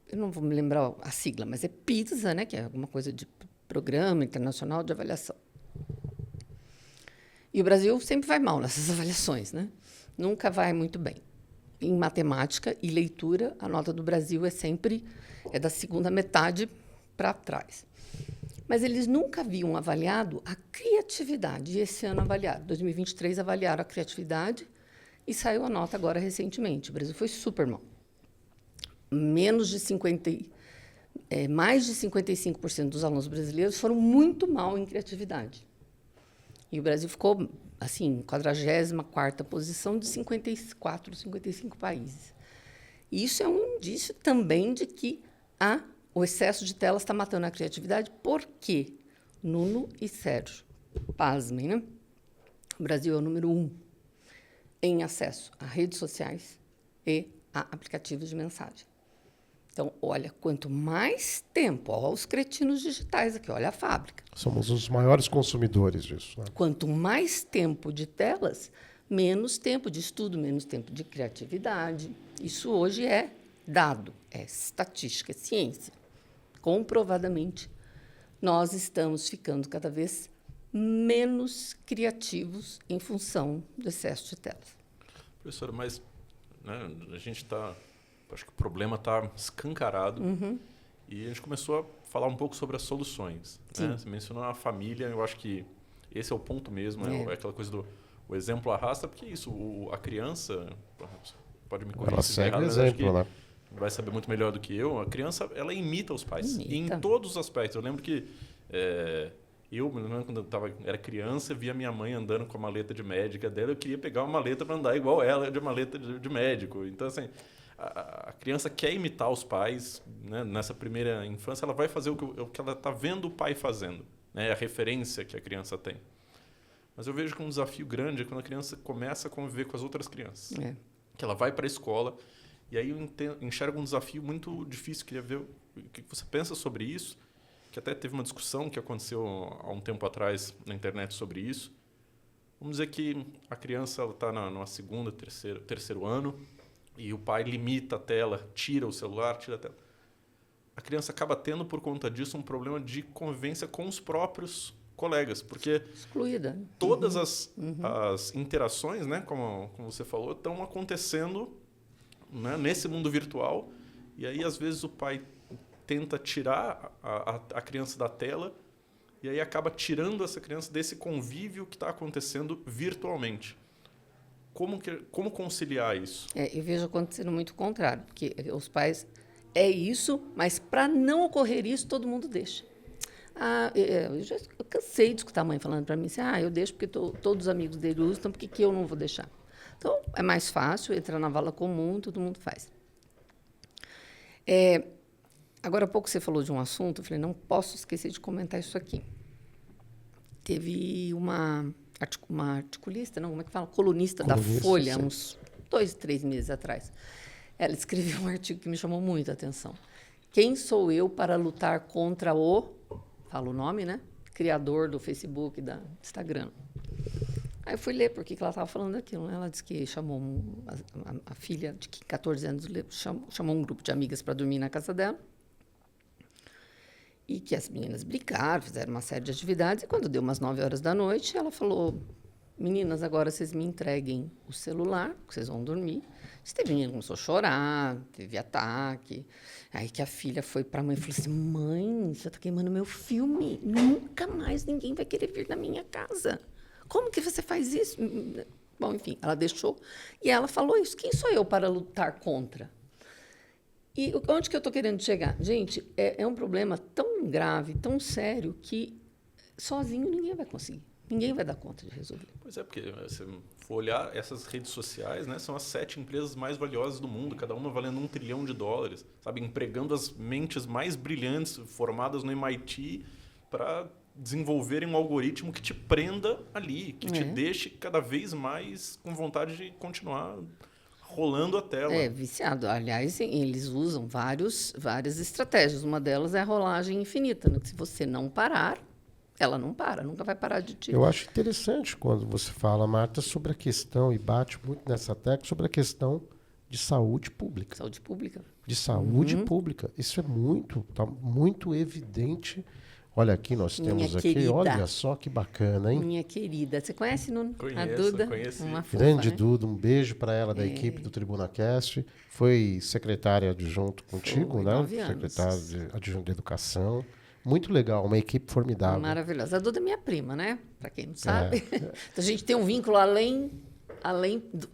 eu não vou me lembrar a sigla, mas é PISA, né, que é alguma coisa de Programa Internacional de Avaliação. E o Brasil sempre vai mal nessas avaliações, né? Nunca vai muito bem. Em matemática e leitura, a nota do Brasil sempre da segunda metade para trás. Mas eles nunca haviam avaliado a criatividade. E esse ano avaliaram. Em 2023, avaliaram a criatividade e saiu a nota agora recentemente. O Brasil foi super mal. Mais de 55% dos alunos brasileiros foram muito mal em criatividade. E o Brasil ficou, assim, 44ª posição de 54, 55 países. E isso é um indício também de que o excesso de telas está matando a criatividade. Por quê? Nuno e Sérgio, pasmem, né? O Brasil é o número 1 em acesso a redes sociais e a aplicativos de mensagem. Então, olha, quanto mais tempo, olha os cretinos digitais aqui, olha a fábrica. Somos os maiores consumidores disso. Né? Quanto mais tempo de telas, menos tempo de estudo, menos tempo de criatividade. Isso hoje é dado, é estatística, é ciência. Comprovadamente, nós estamos ficando cada vez menos criativos em função do excesso de telas. Professora, mas a gente está... Acho que o problema está escancarado. E a gente começou a falar um pouco sobre as soluções. Né? Você mencionou a família, eu acho que esse é o ponto mesmo. É aquela coisa do o exemplo arrasta, porque isso, a criança... Pode me corrigir se estiver errado, mas acho que vai saber muito melhor do que eu. A criança, ela imita os pais. Em todos os aspectos. Eu lembro que... quando era criança, via minha mãe andando com a maleta de médica dela, eu queria pegar uma maleta para andar igual ela, de maleta de médico. Então, assim... A criança quer imitar os pais, né? Nessa primeira infância, ela vai fazer o que ela está vendo o pai fazendo, né? A referência que a criança tem. Mas eu vejo que um desafio grande é quando a criança começa a conviver com as outras crianças. Que ela vai para a escola, e aí eu enxergo um desafio muito difícil. Queria ver o que você pensa sobre isso, que até teve uma discussão que aconteceu há um tempo atrás na internet sobre isso. Vamos dizer que a criança está no segundo, terceiro ano e o pai limita a tela, tira o celular, tira a tela. A criança acaba tendo, por conta disso, um problema de convivência com os próprios colegas, porque excluída. Todas as interações, né, como você falou, estão acontecendo, né, nesse mundo virtual, e aí às vezes o pai tenta tirar a criança da tela e aí acaba tirando essa criança desse convívio que está acontecendo virtualmente. Como conciliar isso? Eu vejo acontecendo muito o contrário, porque os pais... É isso, mas para não ocorrer isso, todo mundo deixa. Eu cansei de escutar a mãe falando para mim assim, eu deixo porque todos os amigos dele usam, então por que eu não vou deixar? Então, é mais fácil, entrar na vala comum, todo mundo faz. Agora há pouco você falou de um assunto, eu falei, não posso esquecer de comentar isso aqui. Teve uma articulista, não, como é que fala? Colunista da Folha, uns 2, 3 meses atrás. Ela escreveu um artigo que me chamou muito a atenção. Quem sou eu para lutar contra fala o nome, né? Criador do Facebook e da Instagram. Aí eu fui ler por que ela estava falando daquilo. Né? Ela disse que chamou a filha de 14 anos, chamou um grupo de amigas para dormir na casa dela. E que as meninas brincaram, fizeram uma série de atividades. E quando deu umas 9 horas da noite, ela falou, meninas, agora vocês me entreguem o celular, que vocês vão dormir. Teve menina que começou a chorar, teve ataque. Aí que a filha foi para a mãe e falou assim, mãe, você está queimando meu filme. Nunca mais ninguém vai querer vir na minha casa. Como que você faz isso? Bom, enfim, ela deixou. E ela falou isso. Quem sou eu para lutar contra? E onde que eu estou querendo chegar? Gente, é um problema tão grave, tão sério, que sozinho ninguém vai conseguir. Ninguém vai dar conta de resolver. Pois é, porque se for olhar, essas redes sociais, né, são as 7 empresas mais valiosas do mundo, cada uma valendo $1 trilhão, sabe, empregando as mentes mais brilhantes formadas no MIT para desenvolverem um algoritmo que te prenda ali, que te deixe cada vez mais com vontade de continuar rolando a tela. Viciado. Aliás, eles usam várias estratégias. Uma delas é a rolagem infinita. Né? Se você não parar, ela não para, nunca vai parar de te... Eu acho interessante quando você fala, Marta, sobre a questão, e bate muito nessa tecla, sobre a questão de saúde pública. Saúde pública. De saúde pública. Isso é tá muito evidente. Olha aqui, nós temos aqui, querida. Olha só que bacana, hein? Minha querida. Você conhece, Nuno? Conheço, a Duda? Conheci. Uma fofa, Grande né? Duda, um beijo para ela da equipe do TribunaCast. Foi secretária adjunto contigo, né? 9 anos. Secretária adjunto de Educação. Muito legal, uma equipe formidável. Maravilhosa. A Duda é minha prima, né? Para quem não sabe. Então, a gente tem um vínculo além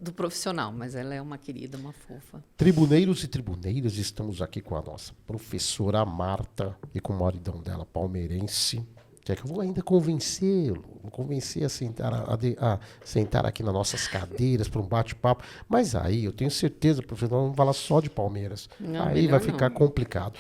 do profissional, mas ela é uma querida, uma fofa. Tribuneiros e tribuneiras, estamos aqui com a nossa professora Marta e com o maridão dela, palmeirense. Que é que eu vou ainda convencê-lo, a sentar aqui nas nossas cadeiras para um bate-papo. Mas aí eu tenho certeza, professor, não vamos falar só de Palmeiras. Não, aí vai ficar complicado.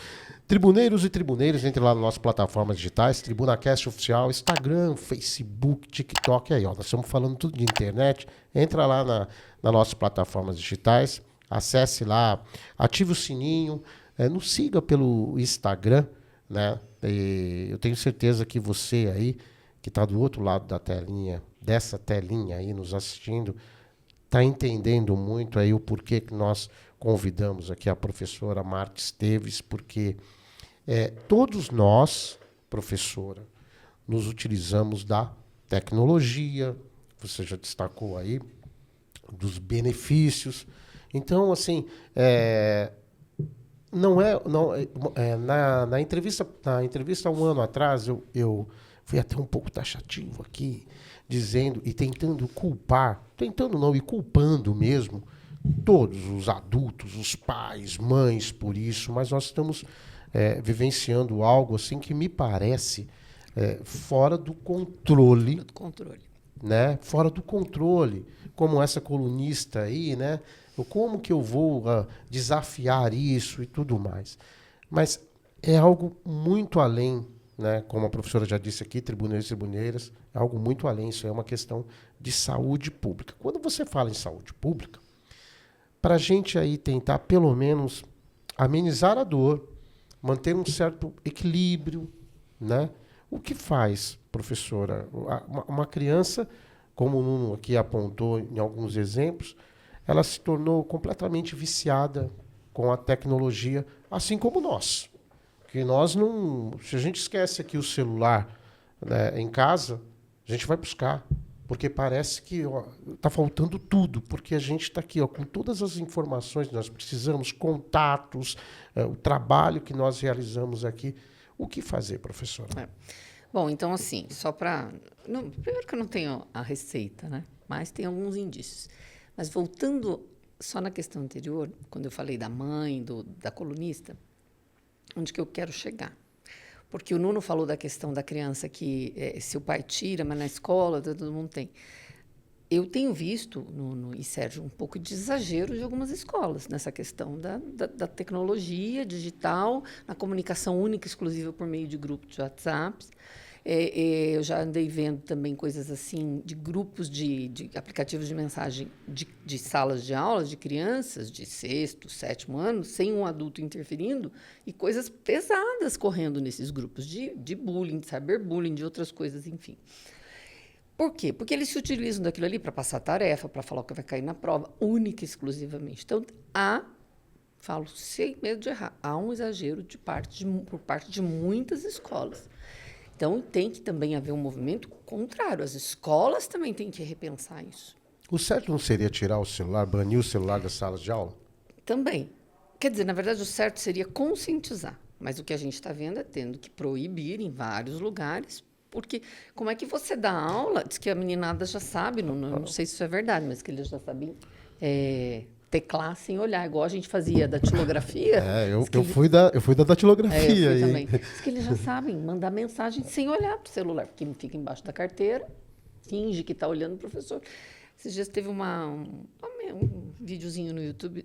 Tribuneiros e tribuneiras, entre lá nas nossas plataformas digitais, TribunaCast Oficial, Instagram, Facebook, TikTok. Aí, ó, nós estamos falando tudo de internet. Entra lá nas nossas plataformas digitais, acesse lá, ative o sininho, nos siga pelo Instagram, né? E eu tenho certeza que você aí, que está do outro lado da telinha, dessa telinha aí nos assistindo, está entendendo muito aí o porquê que nós convidamos aqui a professora Marta Esteves, porque todos nós, professora, nos utilizamos da tecnologia, você já destacou aí, dos benefícios. Então, assim, na entrevista há um ano atrás, eu fui até um pouco taxativo aqui, dizendo e tentando culpando mesmo todos os adultos, os pais, mães por isso, mas nós estamos vivenciando algo assim que me parece fora do controle. Né? Fora do controle, como essa colunista aí, né? Como que eu vou desafiar isso e tudo mais? Mas é algo muito além, né? Como a professora já disse aqui, tribuneiros e tribuneiras, é algo muito além, isso é uma questão de saúde pública. Quando você fala em saúde pública, para a gente aí tentar, pelo menos, amenizar a dor, manter um certo equilíbrio, né? O que faz, professora? Uma criança, como o Nuno aqui apontou em alguns exemplos, ela se tornou completamente viciada com a tecnologia, assim como nós. Que nós não... Se a gente esquece aqui o celular, né, em casa, a gente vai buscar. Porque parece que está faltando tudo, porque a gente está aqui com todas as informações que nós precisamos, contatos, o trabalho que nós realizamos aqui. O que fazer, professora? Bom, então, assim, só para... Primeiro que eu não tenho a receita, né? Mas tem alguns indícios. Mas voltando só na questão anterior, quando eu falei da mãe, da colunista, onde que eu quero chegar? Porque o Nuno falou da questão da criança que se o pai tira, mas na escola todo mundo tem. Eu tenho visto, Nuno e Sérgio, um pouco de exagero de algumas escolas nessa questão da tecnologia digital, na comunicação única, exclusiva por meio de grupos de WhatsApp. Eu já andei vendo também coisas assim, de grupos de aplicativos de mensagem de salas de aulas de crianças de 6º, 7º ano, sem um adulto interferindo, e coisas pesadas correndo nesses grupos de bullying, de cyberbullying, de outras coisas, enfim. Por quê? Porque eles se utilizam daquilo ali para passar tarefa, para falar o que vai cair na prova, única e exclusivamente. Então, falo sem medo de errar, há um exagero por parte de muitas escolas. Então, tem que também haver um movimento contrário. As escolas também têm que repensar isso. O certo não seria tirar o celular, banir o celular das salas de aula? Também. Quer dizer, na verdade, o certo seria conscientizar. Mas o que a gente está vendo é tendo que proibir em vários lugares. Porque como é que você dá aula? Diz que a meninada já sabe, não sei se isso é verdade, mas que eles já sabem teclar sem olhar, igual a gente fazia datilografia. Eu fui da datilografia. Eu também. Diz que eles já sabem mandar mensagem sem olhar para o celular, porque fica embaixo da carteira, finge que está olhando o professor. Esses dias teve um videozinho no YouTube,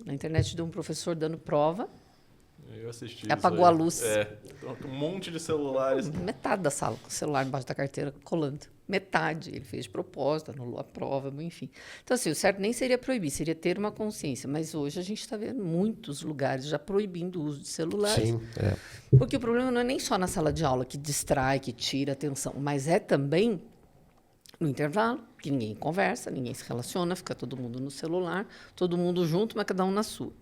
na internet, de um professor dando prova. Eu assisti apagou a luz. Um monte de celulares. Metade da sala com o celular embaixo da carteira colando. Metade. Ele fez de propósito, anulou a prova, enfim. Então, assim, o certo nem seria proibir, seria ter uma consciência. Mas hoje a gente está vendo muitos lugares já proibindo o uso de celulares. Sim, Porque o problema não é nem só na sala de aula, que distrai, que tira a atenção, mas é também no intervalo, que ninguém conversa, ninguém se relaciona, fica todo mundo no celular, todo mundo junto, mas cada um na sua.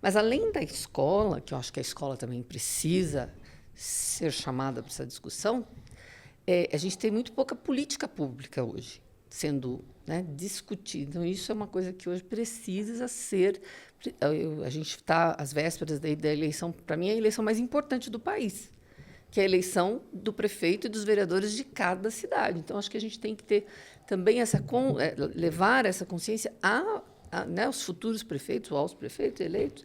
Mas, além da escola, que eu acho que a escola também precisa ser chamada para essa discussão, a gente tem muito pouca política pública hoje sendo discutida. Então, isso é uma coisa que hoje precisa ser... A gente está às vésperas da eleição, para mim, é a eleição mais importante do país, que é a eleição do prefeito e dos vereadores de cada cidade. Então, acho que a gente tem que ter também levar essa consciência aos futuros prefeitos ou aos prefeitos eleitos,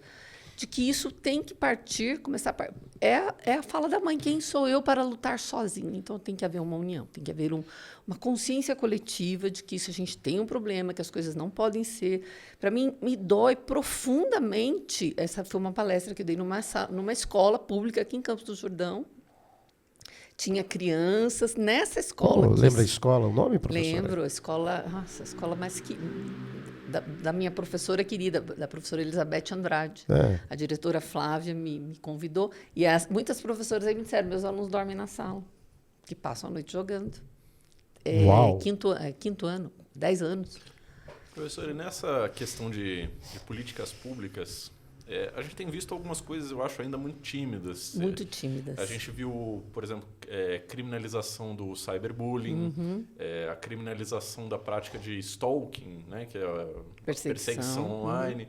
de que isso tem que começar a é a fala da mãe, quem sou eu para lutar sozinha? Então, tem que haver uma união, tem que haver uma consciência coletiva de que isso a gente tem um problema, que as coisas não podem ser. Para mim, me dói profundamente. Essa foi uma palestra que eu dei numa escola pública aqui em Campos do Jordão. Tinha crianças nessa escola. Lembra a escola, o nome, professora? Lembro, a escola mais que... Da minha professora querida, da professora Elizabeth Andrade. A diretora Flávia me convidou. E muitas professoras aí me disseram, meus alunos dormem na sala, que passam a noite jogando. Uau! Quinto ano, 10 anos. Professor, e nessa questão de políticas públicas, a gente tem visto algumas coisas, eu acho, ainda muito tímidas. Muito tímidas. A gente viu, por exemplo, criminalização do cyberbullying, a criminalização da prática de stalking, né, que é a perseguição online.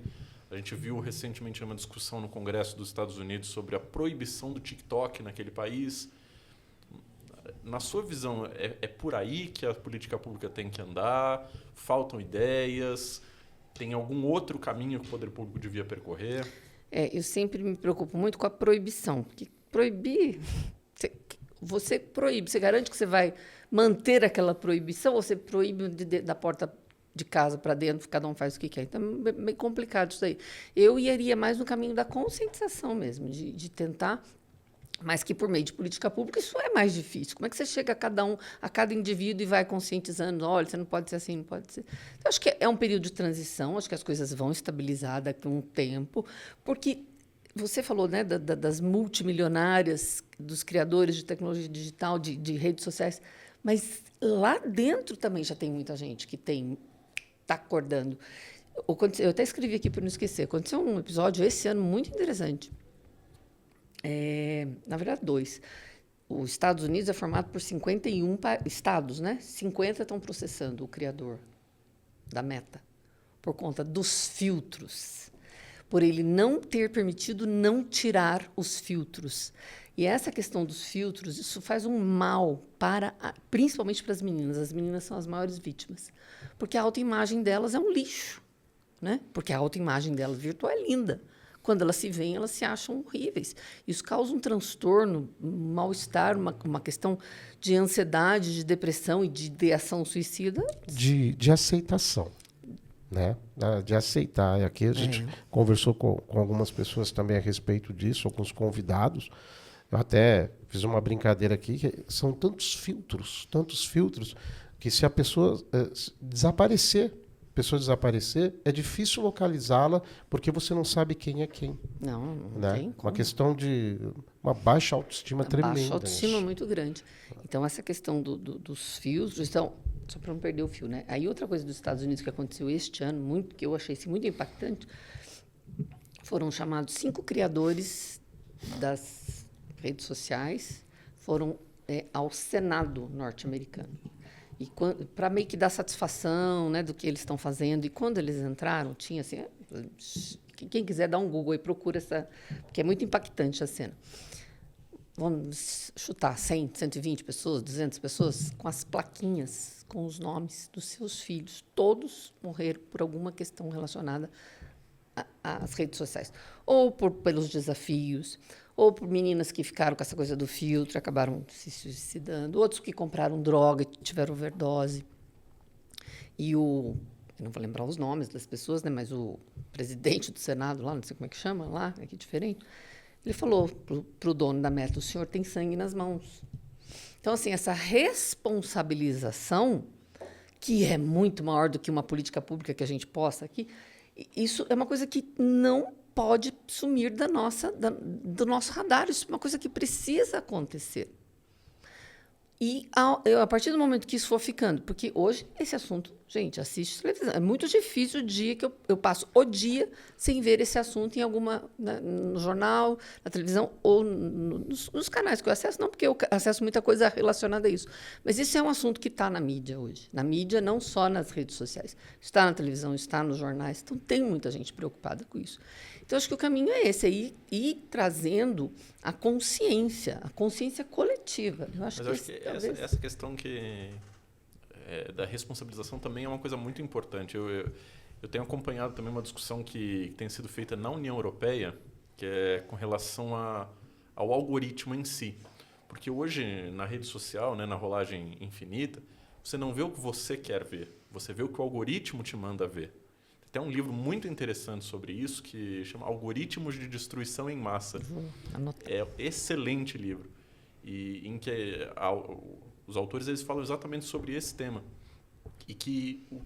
A gente viu recentemente uma discussão no Congresso dos Estados Unidos sobre a proibição do TikTok naquele país. Na sua visão, é por aí que a política pública tem que andar? Faltam ideias? Tem algum outro caminho que o poder público devia percorrer? Eu sempre me preocupo muito com a proibição. Porque proibir... Você proíbe, você garante que você vai manter aquela proibição ou você proíbe da porta de casa para dentro, cada um faz o que quer? Então, é meio complicado isso aí. Eu iria mais no caminho da conscientização mesmo, de tentar... Mas que, por meio de política pública, isso é mais difícil. Como é que você chega a cada indivíduo e vai conscientizando? Olha, você não pode ser assim, não pode ser... Então, acho que é um período de transição, acho que as coisas vão estabilizar daqui a um tempo, porque você falou, né, das multimilionárias, dos criadores de tecnologia digital, de redes sociais, mas lá dentro também já tem muita gente que está acordando. Eu até escrevi aqui para não esquecer. Aconteceu um episódio esse ano muito interessante. Na verdade, 2. Os Estados Unidos é formado por 51 estados, né? 50 estão processando o criador da Meta por conta dos filtros, por ele não ter permitido não tirar os filtros. E essa questão dos filtros, isso faz um mal principalmente para as meninas. As meninas são as maiores vítimas, porque a autoimagem delas é um lixo, né? Porque a autoimagem delas virtual é linda. Quando elas se veem, elas se acham horríveis. Isso causa um transtorno, um mal-estar, uma questão de ansiedade, de depressão e de ideação suicida. De aceitação. Né? De aceitar. E aqui a gente conversou com algumas pessoas também a respeito disso, alguns convidados. Eu até fiz uma brincadeira aqui, que são tantos filtros, que se a pessoa desaparecer, é difícil localizá-la, porque você não sabe quem é quem. Não né? tem como. Uma questão de uma baixa autoestima tremenda. Baixa autoestima muito grande. Então, essa questão dos filtros... Então, só para não perder o fio, né? Aí, outra coisa dos Estados Unidos que aconteceu este ano, que eu achei assim, muito impactante, foram chamados 5 criadores das redes sociais, foram ao Senado norte-americano. E para meio que dar satisfação, né, do que eles estão fazendo. E quando eles entraram, tinha assim... Quem quiser dar um Google e procura essa... Porque é muito impactante a cena. Vamos chutar 100, 120 pessoas, 200 pessoas, com as plaquinhas, com os nomes dos seus filhos. Todos morreram por alguma questão relacionada às redes sociais. Ou pelos desafios, ou por meninas que ficaram com essa coisa do filtro, acabaram se suicidando, outros que compraram droga e tiveram overdose. E eu não vou lembrar os nomes das pessoas, né, mas o presidente do Senado, lá, não sei como é que chama, lá, aqui diferente, ele falou para o dono da Meta: o senhor tem sangue nas mãos. Então, assim, essa responsabilização, que é muito maior do que uma política pública que a gente posta aqui, isso é uma coisa que não pode sumir do nosso radar. Isso é uma coisa que precisa acontecer. E a partir do momento que isso for ficando... Porque hoje, esse assunto, gente, assiste televisão. É muito difícil o dia que eu passo o dia sem ver esse assunto em no jornal, na televisão ou nos canais que eu acesso. Não porque eu acesso muita coisa relacionada a isso. Mas isso é um assunto que está na mídia hoje. Na mídia, não só nas redes sociais. Está na televisão, está nos jornais. Então, tem muita gente preocupada com isso. Então, acho que o caminho é esse, ir trazendo a consciência coletiva. Eu acho que essa questão da responsabilização também é uma coisa muito importante. Eu tenho acompanhado também uma discussão que tem sido feita na União Europeia, que é com relação ao algoritmo em si. Porque hoje, na rede social, né, na rolagem infinita, você não vê o que você quer ver, você vê o que o algoritmo te manda ver. Tem um livro muito interessante sobre isso que chama Algoritmos de Destruição em Massa. É um excelente livro. E em que os autores eles falam exatamente sobre esse tema. E que o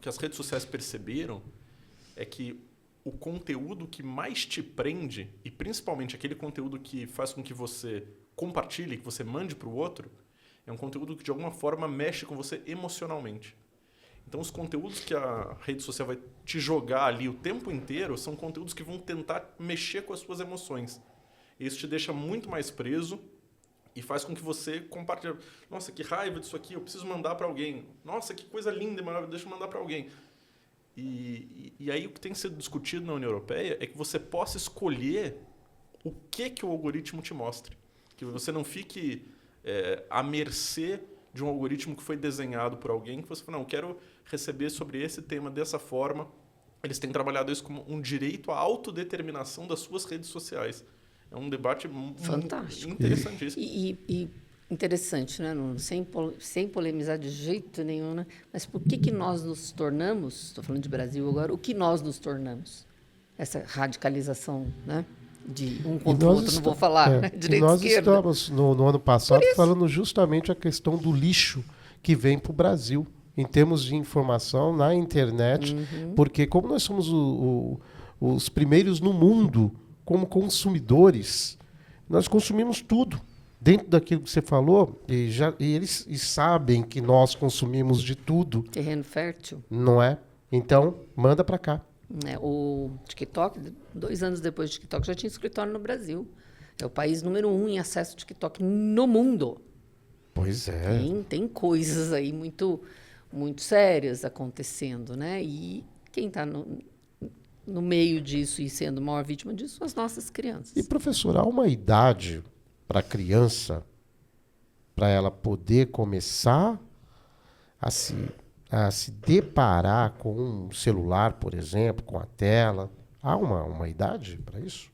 que as redes sociais perceberam é que o conteúdo que mais te prende, e principalmente aquele conteúdo que faz com que você compartilhe, que você mande para o outro, é um conteúdo que de alguma forma mexe com você emocionalmente. Então, os conteúdos que a rede social vai te jogar ali o tempo inteiro são conteúdos que vão tentar mexer com as suas emoções. Isso te deixa muito mais preso e faz com que você compartilhe. Nossa, que raiva disso aqui, eu preciso mandar para alguém. Nossa, que coisa linda e maravilhosa, deixa eu mandar para alguém. E aí o que tem sido discutido na União Europeia é que você possa escolher o que o algoritmo te mostre. Que você não fique à mercê de um algoritmo que foi desenhado por alguém, que você fala, não, eu quero receber sobre esse tema dessa forma. Eles têm trabalhado isso como um direito à autodeterminação das suas redes sociais. É um debate fantástico, interessantíssimo. E interessante, né? Sem polemizar de jeito nenhum, né? Mas por que nós nos tornamos, estou falando de Brasil agora, o que nós nos tornamos? Essa radicalização, né? De um contra o outro, não vou falar, né? Direita e esquerda. Nós estamos, no ano passado, falando justamente a questão do lixo que vem para o Brasil, em termos de informação na internet, porque como nós somos os primeiros no mundo como consumidores, nós consumimos tudo. Dentro daquilo que você falou, e eles sabem que nós consumimos de tudo. Terreno fértil. Não é? Então, manda para cá. O TikTok, 2 anos depois do TikTok, já tinha escritório no Brasil. É o país número 1 em acesso ao TikTok no mundo. Pois é. Tem coisas aí muito, muito sérias acontecendo, né? E quem está no meio disso e sendo a maior vítima disso são as nossas crianças. E, professor, há uma idade para a criança, para ela poder começar a se deparar com um celular, por exemplo, com a tela? Há uma idade para isso?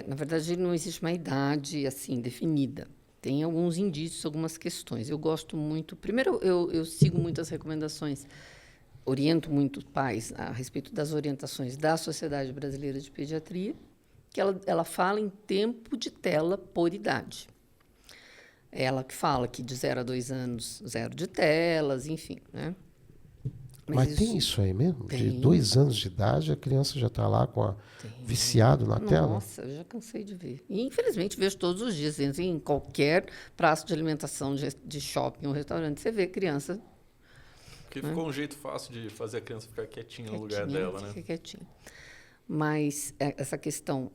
Na verdade, não existe uma idade assim definida. Tem alguns indícios, algumas questões. Eu gosto muito... Primeiro, eu sigo muitas recomendações, oriento muito pais a respeito das orientações da Sociedade Brasileira de Pediatria, que ela fala em tempo de tela por idade. Ela que fala que de 0 a 2 anos, 0 de telas, enfim, né? Mas tem isso aí mesmo? Tem. De 2 anos de idade, a criança já está lá viciado na tela? Nossa, eu já cansei de ver. E, infelizmente, vejo todos os dias. Em qualquer praça de alimentação, de shopping ou restaurante, você vê criança... Porque ficou um jeito fácil de fazer a criança ficar quietinha no lugar dela, né? Fica quietinha. Mas essa questão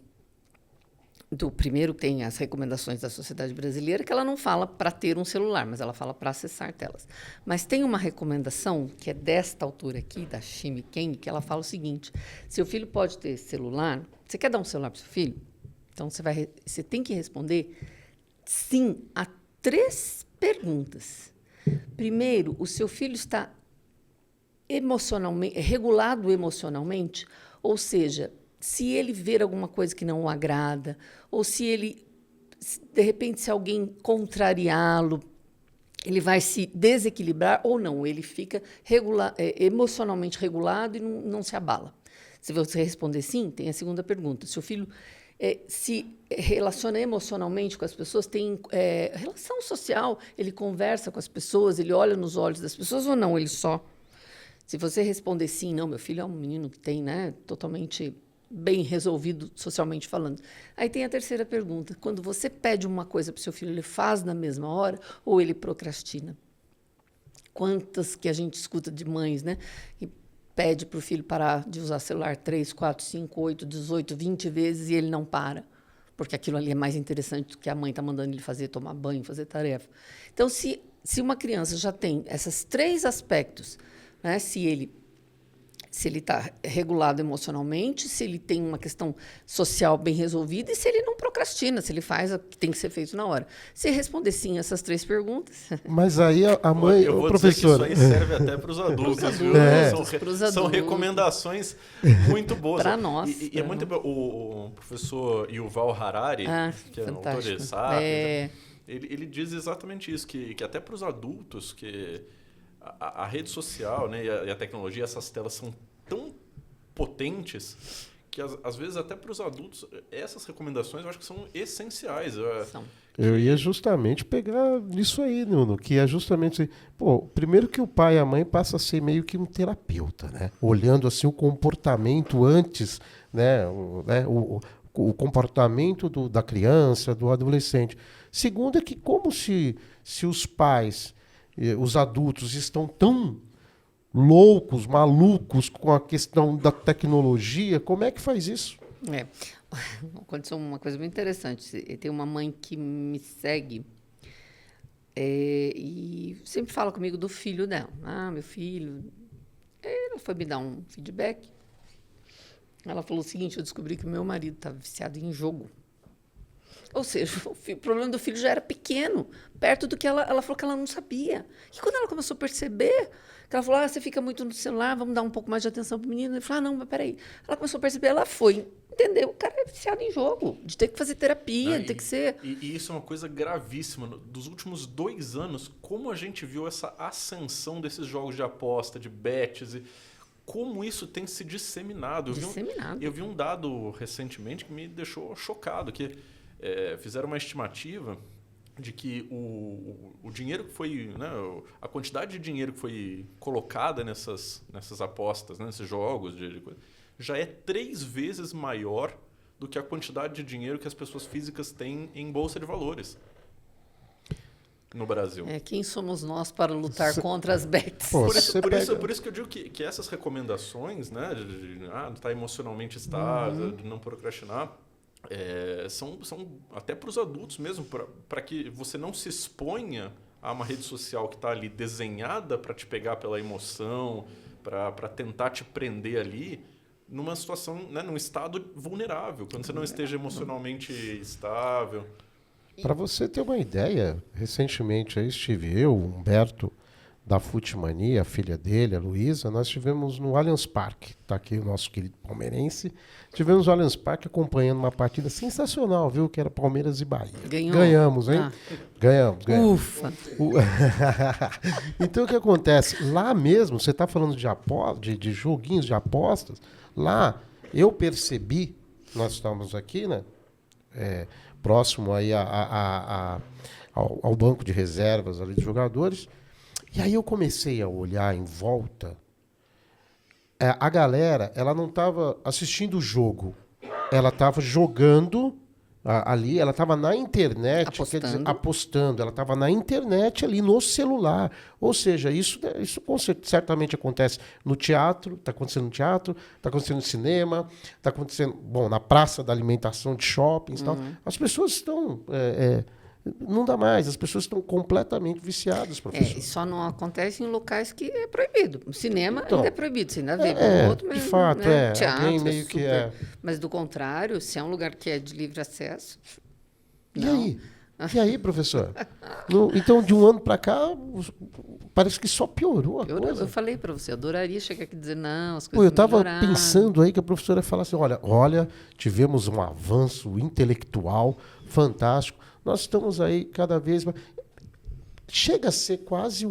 do primeiro tem as recomendações da Sociedade Brasileira, que ela não fala para ter um celular, mas ela fala para acessar telas. Mas tem uma recomendação, que é desta autora aqui, da Shimi Ken, que ela fala o seguinte: seu filho pode ter celular, você quer dar um celular para o seu filho? Então, você tem que responder sim a 3 perguntas. Primeiro, o seu filho está regulado emocionalmente, ou seja, se ele ver alguma coisa que não o agrada, ou se ele, de repente, se alguém contrariá-lo, ele vai se desequilibrar ou não, ele fica emocionalmente regulado e não se abala. Se você responder sim, tem a segunda pergunta. Se o filho se relaciona emocionalmente com as pessoas, tem relação social, ele conversa com as pessoas, ele olha nos olhos das pessoas ou não, ele só... Se você responder sim, não, meu filho é um menino que tem, né, totalmente bem resolvido socialmente falando. Aí tem a terceira pergunta. Quando você pede uma coisa para o seu filho, ele faz na mesma hora ou ele procrastina? Quantas que a gente escuta de mães, né, que pede para o filho parar de usar celular 3, 4, 5, 8, 18, 20 vezes e ele não para, porque aquilo ali é mais interessante do que a mãe está mandando ele fazer, tomar banho, fazer tarefa. Então, se uma criança já tem esses 3 aspectos, né, se ele está regulado emocionalmente, se ele tem uma questão social bem resolvida e se ele não procrastina, se ele faz o que tem que ser feito na hora. Se responder sim a essas 3 perguntas... Mas aí a mãe... Eu vou professora... dizer que isso aí serve até para os adultos, viu? São recomendações muito boas. Para nós. E é muito bom. O professor Yuval Harari, que é um autor de Sapiens, ele diz exatamente isso, que até para os adultos, que... A rede social, né, e a tecnologia, essas telas são tão potentes que, às vezes, até para os adultos, essas recomendações eu acho que são essenciais. Eu ia justamente pegar nisso aí, Nuno, que é justamente... primeiro que o pai e a mãe passam a ser meio que um terapeuta, né? Olhando assim o comportamento antes, né? O comportamento da criança, do adolescente. Segundo é que como se os pais... os adultos estão tão loucos, malucos com a questão da tecnologia, como é que faz isso? Aconteceu uma coisa muito interessante. Tem uma mãe que me segue e sempre fala comigo do filho dela. Meu filho... Ela foi me dar um feedback. Ela falou o seguinte: eu descobri que o meu marido estava viciado em jogo. Ou seja, o problema do filho já era pequeno, perto do que ela falou que ela não sabia. E quando ela começou a perceber, que ela falou, você fica muito no celular, vamos dar um pouco mais de atenção para o menino. Ele falou, não, mas peraí. Ela começou a perceber, ela foi, entendeu? O cara é viciado em jogo, de ter que fazer terapia, de ter que ser... E isso é uma coisa gravíssima. Dos últimos 2 anos, como a gente viu essa ascensão desses jogos de aposta, de bets, como isso tem se disseminado. Eu vi um dado recentemente que me deixou chocado, que... fizeram uma estimativa de que o dinheiro que foi, né, a quantidade de dinheiro que foi colocada nessas apostas, né, nesses jogos, já é 3 vezes maior do que a quantidade de dinheiro que as pessoas físicas têm em bolsa de valores no Brasil. Quem somos nós para lutar contra as bets? Por isso que eu digo que essas recomendações, né, de estar emocionalmente estável, de não procrastinar, são até para os adultos mesmo, para que você não se exponha a uma rede social que está ali desenhada para te pegar pela emoção, para tentar te prender ali, numa situação, né, num estado vulnerável, quando você não esteja emocionalmente estável. Para você ter uma ideia, recentemente aí estive eu, o Humberto, da Futemania, a filha dele, a Luísa, nós estivemos no Allianz Parque, está aqui o nosso querido palmeirense, estivemos no Allianz Parque acompanhando uma partida sensacional, viu, que era Palmeiras e Bahia. Ganhamos, hein? Ganhamos. Ufa! Então, o que acontece? Lá mesmo, você está falando de joguinhos de apostas, lá eu percebi, nós estamos aqui, né, próximo aí ao banco de reservas ali dos jogadores, e aí eu comecei a olhar em volta. A galera, ela não estava assistindo o jogo, ela estava jogando ali, ela estava na internet, quer dizer, apostando, ela estava na internet ali no celular. Ou seja, isso certamente acontece no teatro, está acontecendo no teatro, está acontecendo no cinema, está acontecendo, bom, na praça da alimentação de shoppings e tal. As pessoas estão... não dá mais, as pessoas estão completamente viciadas, professor. E só não acontece em locais que é proibido. O cinema ainda é proibido, você ainda vê. Outro de mesmo, fato, né? Teatro, alguém meio que Mas, do contrário, se é um lugar que é de livre acesso... E aí, professor? Então, de um ano para cá, parece que só piorou a coisa. Eu falei para você, eu adoraria chegar aqui e dizer, não, as coisas eu estava melhoraram. pensando aí que a professora ia falar assim, olha, tivemos um avanço intelectual fantástico, nós estamos aí cada vez mais... Chega a ser quase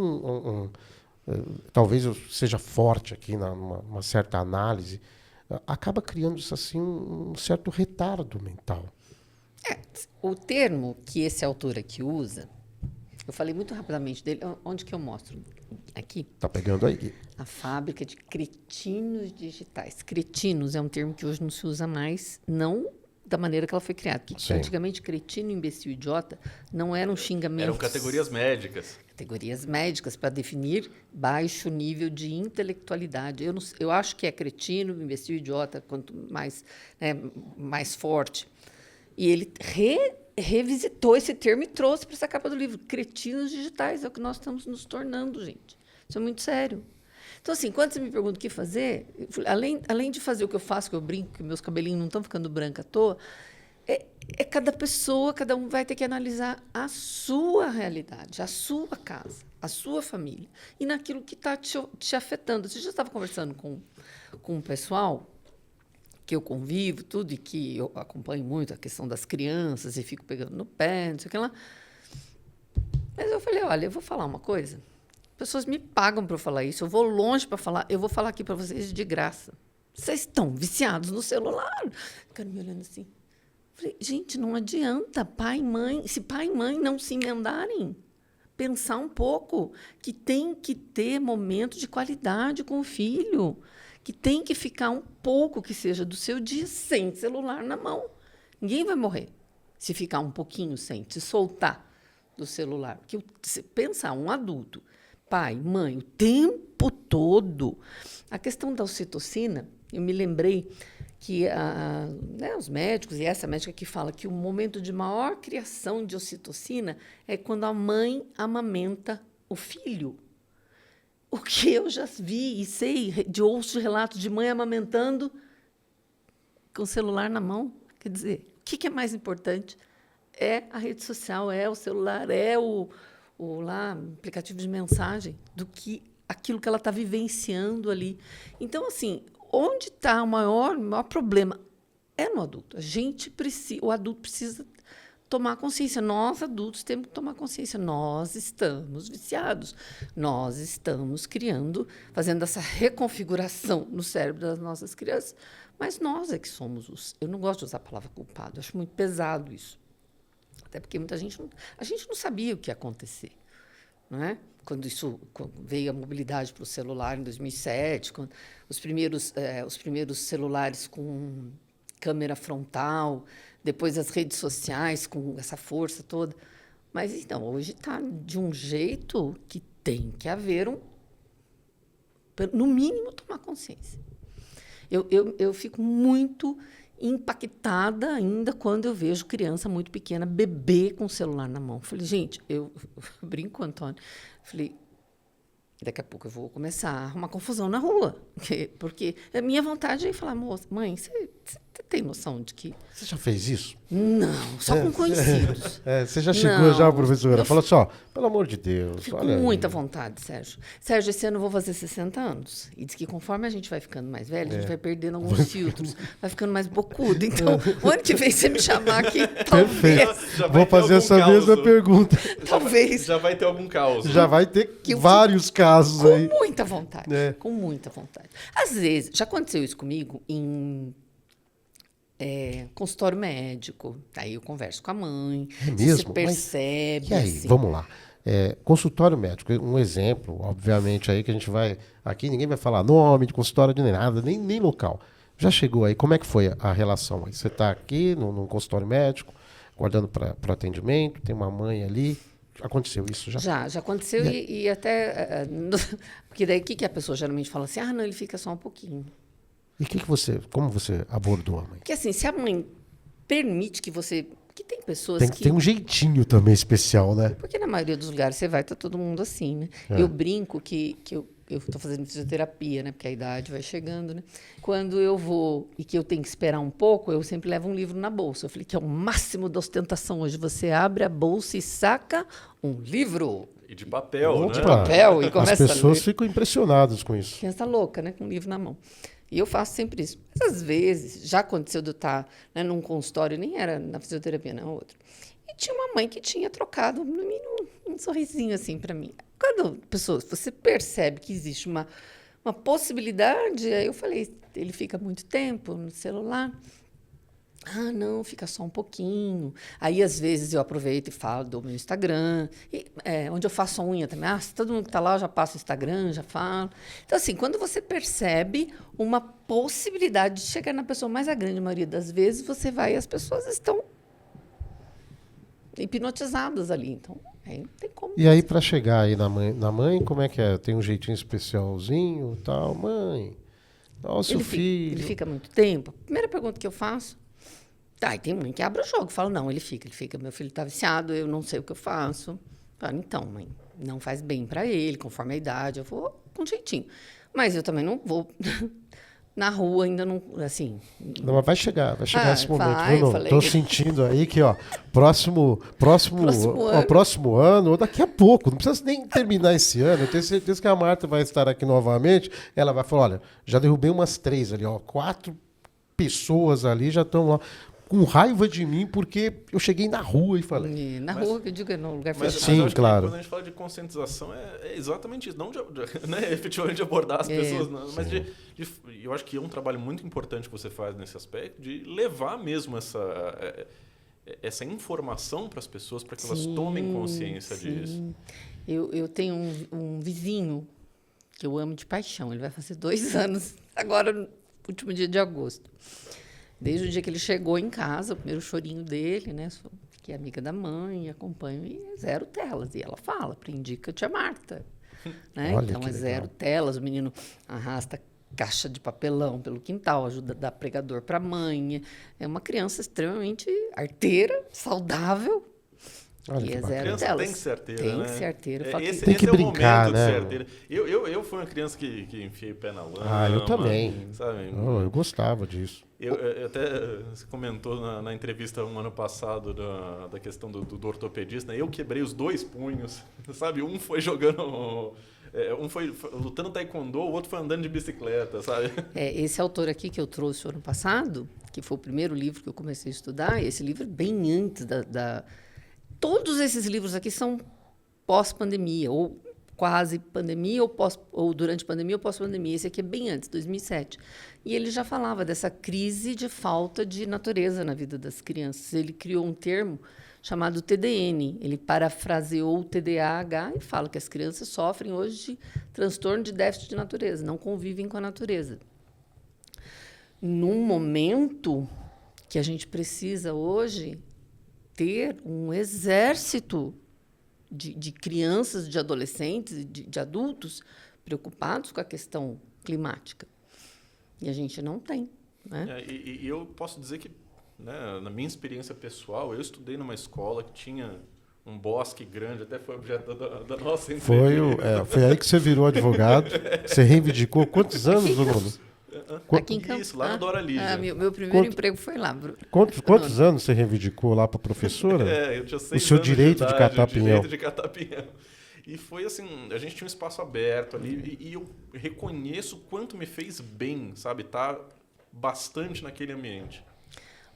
talvez eu seja forte aqui numa certa análise, acaba criando isso assim um certo retardo mental. O termo que esse autor aqui usa, eu falei muito rapidamente dele, onde que eu mostro? Aqui. Tá pegando aí. A fábrica de cretinos digitais. Cretinos é um termo que hoje não se usa mais, não da maneira que ela foi criada. Porque antigamente, cretino, imbecil, idiota não eram xingamentos. Eram categorias médicas. Categorias médicas para definir baixo nível de intelectualidade. Eu acho que é cretino, imbecil, idiota, quanto mais, mais forte. E ele revisitou esse termo e trouxe para essa capa do livro. Cretinos digitais é o que nós estamos nos tornando, gente. Isso é muito sério. Então, assim, quando você me pergunta o que fazer, além de fazer o que eu faço, que eu brinco, que meus cabelinhos não estão ficando brancos à toa, cada pessoa, cada um vai ter que analisar a sua realidade, a sua casa, a sua família, e naquilo que está te afetando. Você já estava conversando com o pessoal que eu convivo, tudo, e que eu acompanho muito a questão das crianças, e fico pegando no pé, não sei o que lá. Mas eu falei, olha, eu vou falar uma coisa. Pessoas me pagam para eu falar isso, eu vou longe para falar, eu vou falar aqui para vocês de graça. Vocês estão viciados no celular. Ficaram me olhando assim. Falei, gente, não adianta pai e mãe, se pai e mãe não se emendarem, pensar um pouco que tem que ter momento de qualidade com o filho, que tem que ficar um pouco, que seja do seu dia, sem celular na mão. Ninguém vai morrer se ficar um pouquinho sem, se soltar do celular. Porque pensar um adulto, pai, mãe, o tempo todo. A questão da ocitocina, eu me lembrei que os médicos, e essa médica que fala que o momento de maior criação de ocitocina é quando a mãe amamenta o filho. O que eu já vi e sei, ouço relatos de mãe amamentando com o celular na mão. Quer dizer, o que é mais importante? É a rede social, é o celular, é o aplicativo de mensagem, do que aquilo que ela está vivenciando ali. Então, assim, onde está o maior problema? É no adulto. O adulto precisa tomar consciência. Nós, adultos, temos que tomar consciência. Nós estamos viciados. Nós estamos fazendo essa reconfiguração no cérebro das nossas crianças. Mas nós é que somos os... Eu não gosto de usar a palavra culpado. Acho muito pesado isso. Até porque muita gente a gente não sabia o que ia acontecer, não é? Quando veio a mobilidade para o celular em 2007, quando os primeiros celulares com câmera frontal, depois as redes sociais com essa força toda. Mas, então, hoje está de um jeito que tem que haver no mínimo, tomar consciência. Eu fico muito impactada ainda quando eu vejo criança muito pequena, bebê com o celular na mão. Falei, gente, eu brinco com o Antônio. Falei, daqui a pouco eu vou começar a arrumar confusão na rua. Porque a minha vontade é falar, moça, mãe, você tem noção de que... Você já fez isso? Não, só com conhecidos. Você já chegou já, professora? Falou assim, pelo amor de Deus. Fico com muita vontade, Sérgio. Sérgio, esse ano eu vou fazer 60 anos. E diz que conforme a gente vai ficando mais velho, a gente vai perdendo alguns filtros, vai ficando mais bocudo. Então, o ano que vem, você me chamar aqui, talvez... Perfeito. Vou fazer essa mesma pergunta. Talvez. Já vai ter algum caos. Já vai ter vários casos aí. Com muita vontade. Com muita vontade. Às vezes, já aconteceu isso comigo em... consultório médico, aí eu converso com a mãe, mesmo? Você percebe. Mas, e aí, assim. vamos lá. Consultório médico, um exemplo, obviamente, aí que a gente vai. Aqui ninguém vai falar nome de consultório de nem nada, nem local. Já chegou aí, como é que foi a relação aí? Você está aqui num consultório médico, guardando para atendimento, tem uma mãe ali. Aconteceu isso já? Já aconteceu e até. Porque daí o que a pessoa geralmente fala assim? Não, ele fica só um pouquinho. E como você abordou a mãe? Porque assim, se a mãe permite que você... Que tem pessoas que... Tem um jeitinho também especial, né? Porque na maioria dos lugares você vai, tá todo mundo assim, né? Eu brinco que eu estou fazendo fisioterapia, né? Porque a idade vai chegando, né? Quando eu vou e que eu tenho que esperar um pouco, eu sempre levo um livro na bolsa. Eu falei que é o máximo da ostentação hoje. Você abre a bolsa e saca um livro. E de papel, né? De papel e começa As pessoas ficam impressionadas com isso. Criança louca, né? Com um livro na mão. E eu faço sempre isso. Mas, às vezes, já aconteceu de eu estar num consultório, nem era na fisioterapia, não, outro. E tinha uma mãe que tinha trocado, no mínimo, um sorrisinho assim para mim. Quando você percebe que existe uma possibilidade, aí eu falei, ele fica muito tempo no celular. Não, fica só um pouquinho. Aí, às vezes, eu aproveito e falo do meu Instagram, onde eu faço a unha também. Se todo mundo que está lá, eu já passo o Instagram, já falo. Então, assim, quando você percebe uma possibilidade de chegar na pessoa, mas a grande maioria das vezes, você vai e as pessoas estão hipnotizadas ali. Então, aí não tem como. E aí, para chegar aí na mãe, como é que é? Tem um jeitinho especialzinho e tal? Mãe, nosso filho... Ele fica muito tempo? A primeira pergunta que eu faço... E tem mãe que abre o jogo, fala, não, ele fica. Meu filho está viciado, eu não sei o que eu faço. Falo, então, mãe, não faz bem para ele, conforme a idade, eu vou com jeitinho. Mas eu também não vou na rua, ainda não, assim... Não, mas vai chegar esse momento. Estou sentindo aí que, próximo ano, ou daqui a pouco, não precisa nem terminar esse ano, eu tenho certeza que a Marta vai estar aqui novamente, ela vai falar, olha, já derrubei umas 3 ali, 4 pessoas ali já estão lá com raiva de mim porque eu cheguei na rua e falei. Rua, que eu digo, é no lugar fechado. Sim, claro. Quando a gente fala de conscientização, é exatamente isso. Não né, efetivamente de abordar as pessoas, não, mas eu acho que é um trabalho muito importante que você faz nesse aspecto, de levar mesmo essa informação para as pessoas, para que elas tomem consciência disso. Eu tenho um vizinho que eu amo de paixão. Ele vai fazer 2 anos, agora, no último dia de agosto. Desde o dia que ele chegou em casa, o primeiro chorinho dele, né? Que é amiga da mãe, acompanho, e 0 telas. E ela fala, aprendi com a tia Marta. Né? Então, é 0 telas, o menino arrasta caixa de papelão pelo quintal, ajuda a dar pregador para a mãe. É uma criança extremamente arteira, saudável. Olha, e é 0 criança telas. tem que ser arteira, Tem né? que ser arteira. Tem que brincar, né? Eu fui uma criança que enfiei o pé na lama. Eu também. Sabe? Eu gostava disso. Eu até, você comentou na entrevista um ano passado da questão do ortopedista, eu quebrei os 2 punhos, sabe? Um foi jogando... Um foi lutando taekwondo, o outro foi andando de bicicleta, sabe? Esse autor aqui que eu trouxe o ano passado, que foi o primeiro livro que eu comecei a estudar, esse livro bem antes Todos esses livros aqui são pós-pandemia, ou quase pandemia, ou durante pandemia ou pós-pandemia. Esse aqui é bem antes, 2007. E ele já falava dessa crise de falta de natureza na vida das crianças. Ele criou um termo chamado TDN. Ele parafraseou o TDAH e fala que as crianças sofrem hoje de transtorno de déficit de natureza, não convivem com a natureza. Num momento que a gente precisa hoje ter um exército de crianças, de adolescentes, de adultos preocupados com a questão climática. E a gente não tem. Né? E eu posso dizer que, né, na minha experiência pessoal, eu estudei numa escola que tinha um bosque grande, até foi objeto da nossa entrevista. Foi aí que você virou advogado. Você reivindicou quantos anos, Bruno? Aqui em Campos. Isso, lá no Dora Lígia. Meu primeiro emprego foi lá. Quantos anos você reivindicou lá para a professora? Eu tinha 6 o seu anos direito de catar o pinhão. direito de catar pinhão. E foi assim, a gente tinha um espaço aberto ali e eu reconheço o quanto me fez bem, sabe? Tá bastante naquele ambiente.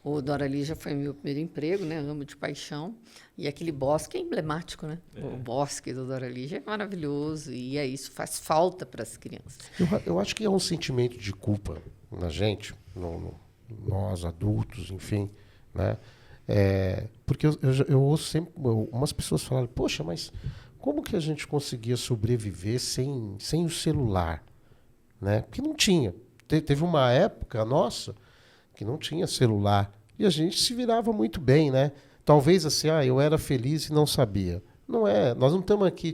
O Dora Lígia foi meu primeiro emprego, né? Amo de paixão. E aquele bosque é emblemático, né? O bosque do Dora Lígia é maravilhoso e isso faz falta para as crianças. Eu acho que é um sentimento de culpa na gente, nós adultos, enfim, né? Porque eu ouço sempre umas pessoas falarem, poxa, mas como que a gente conseguia sobreviver sem o celular? Né? Porque não tinha. Teve uma época nossa que não tinha celular e a gente se virava muito bem, né? Talvez assim, eu era feliz e não sabia. Não é, nós não estamos aqui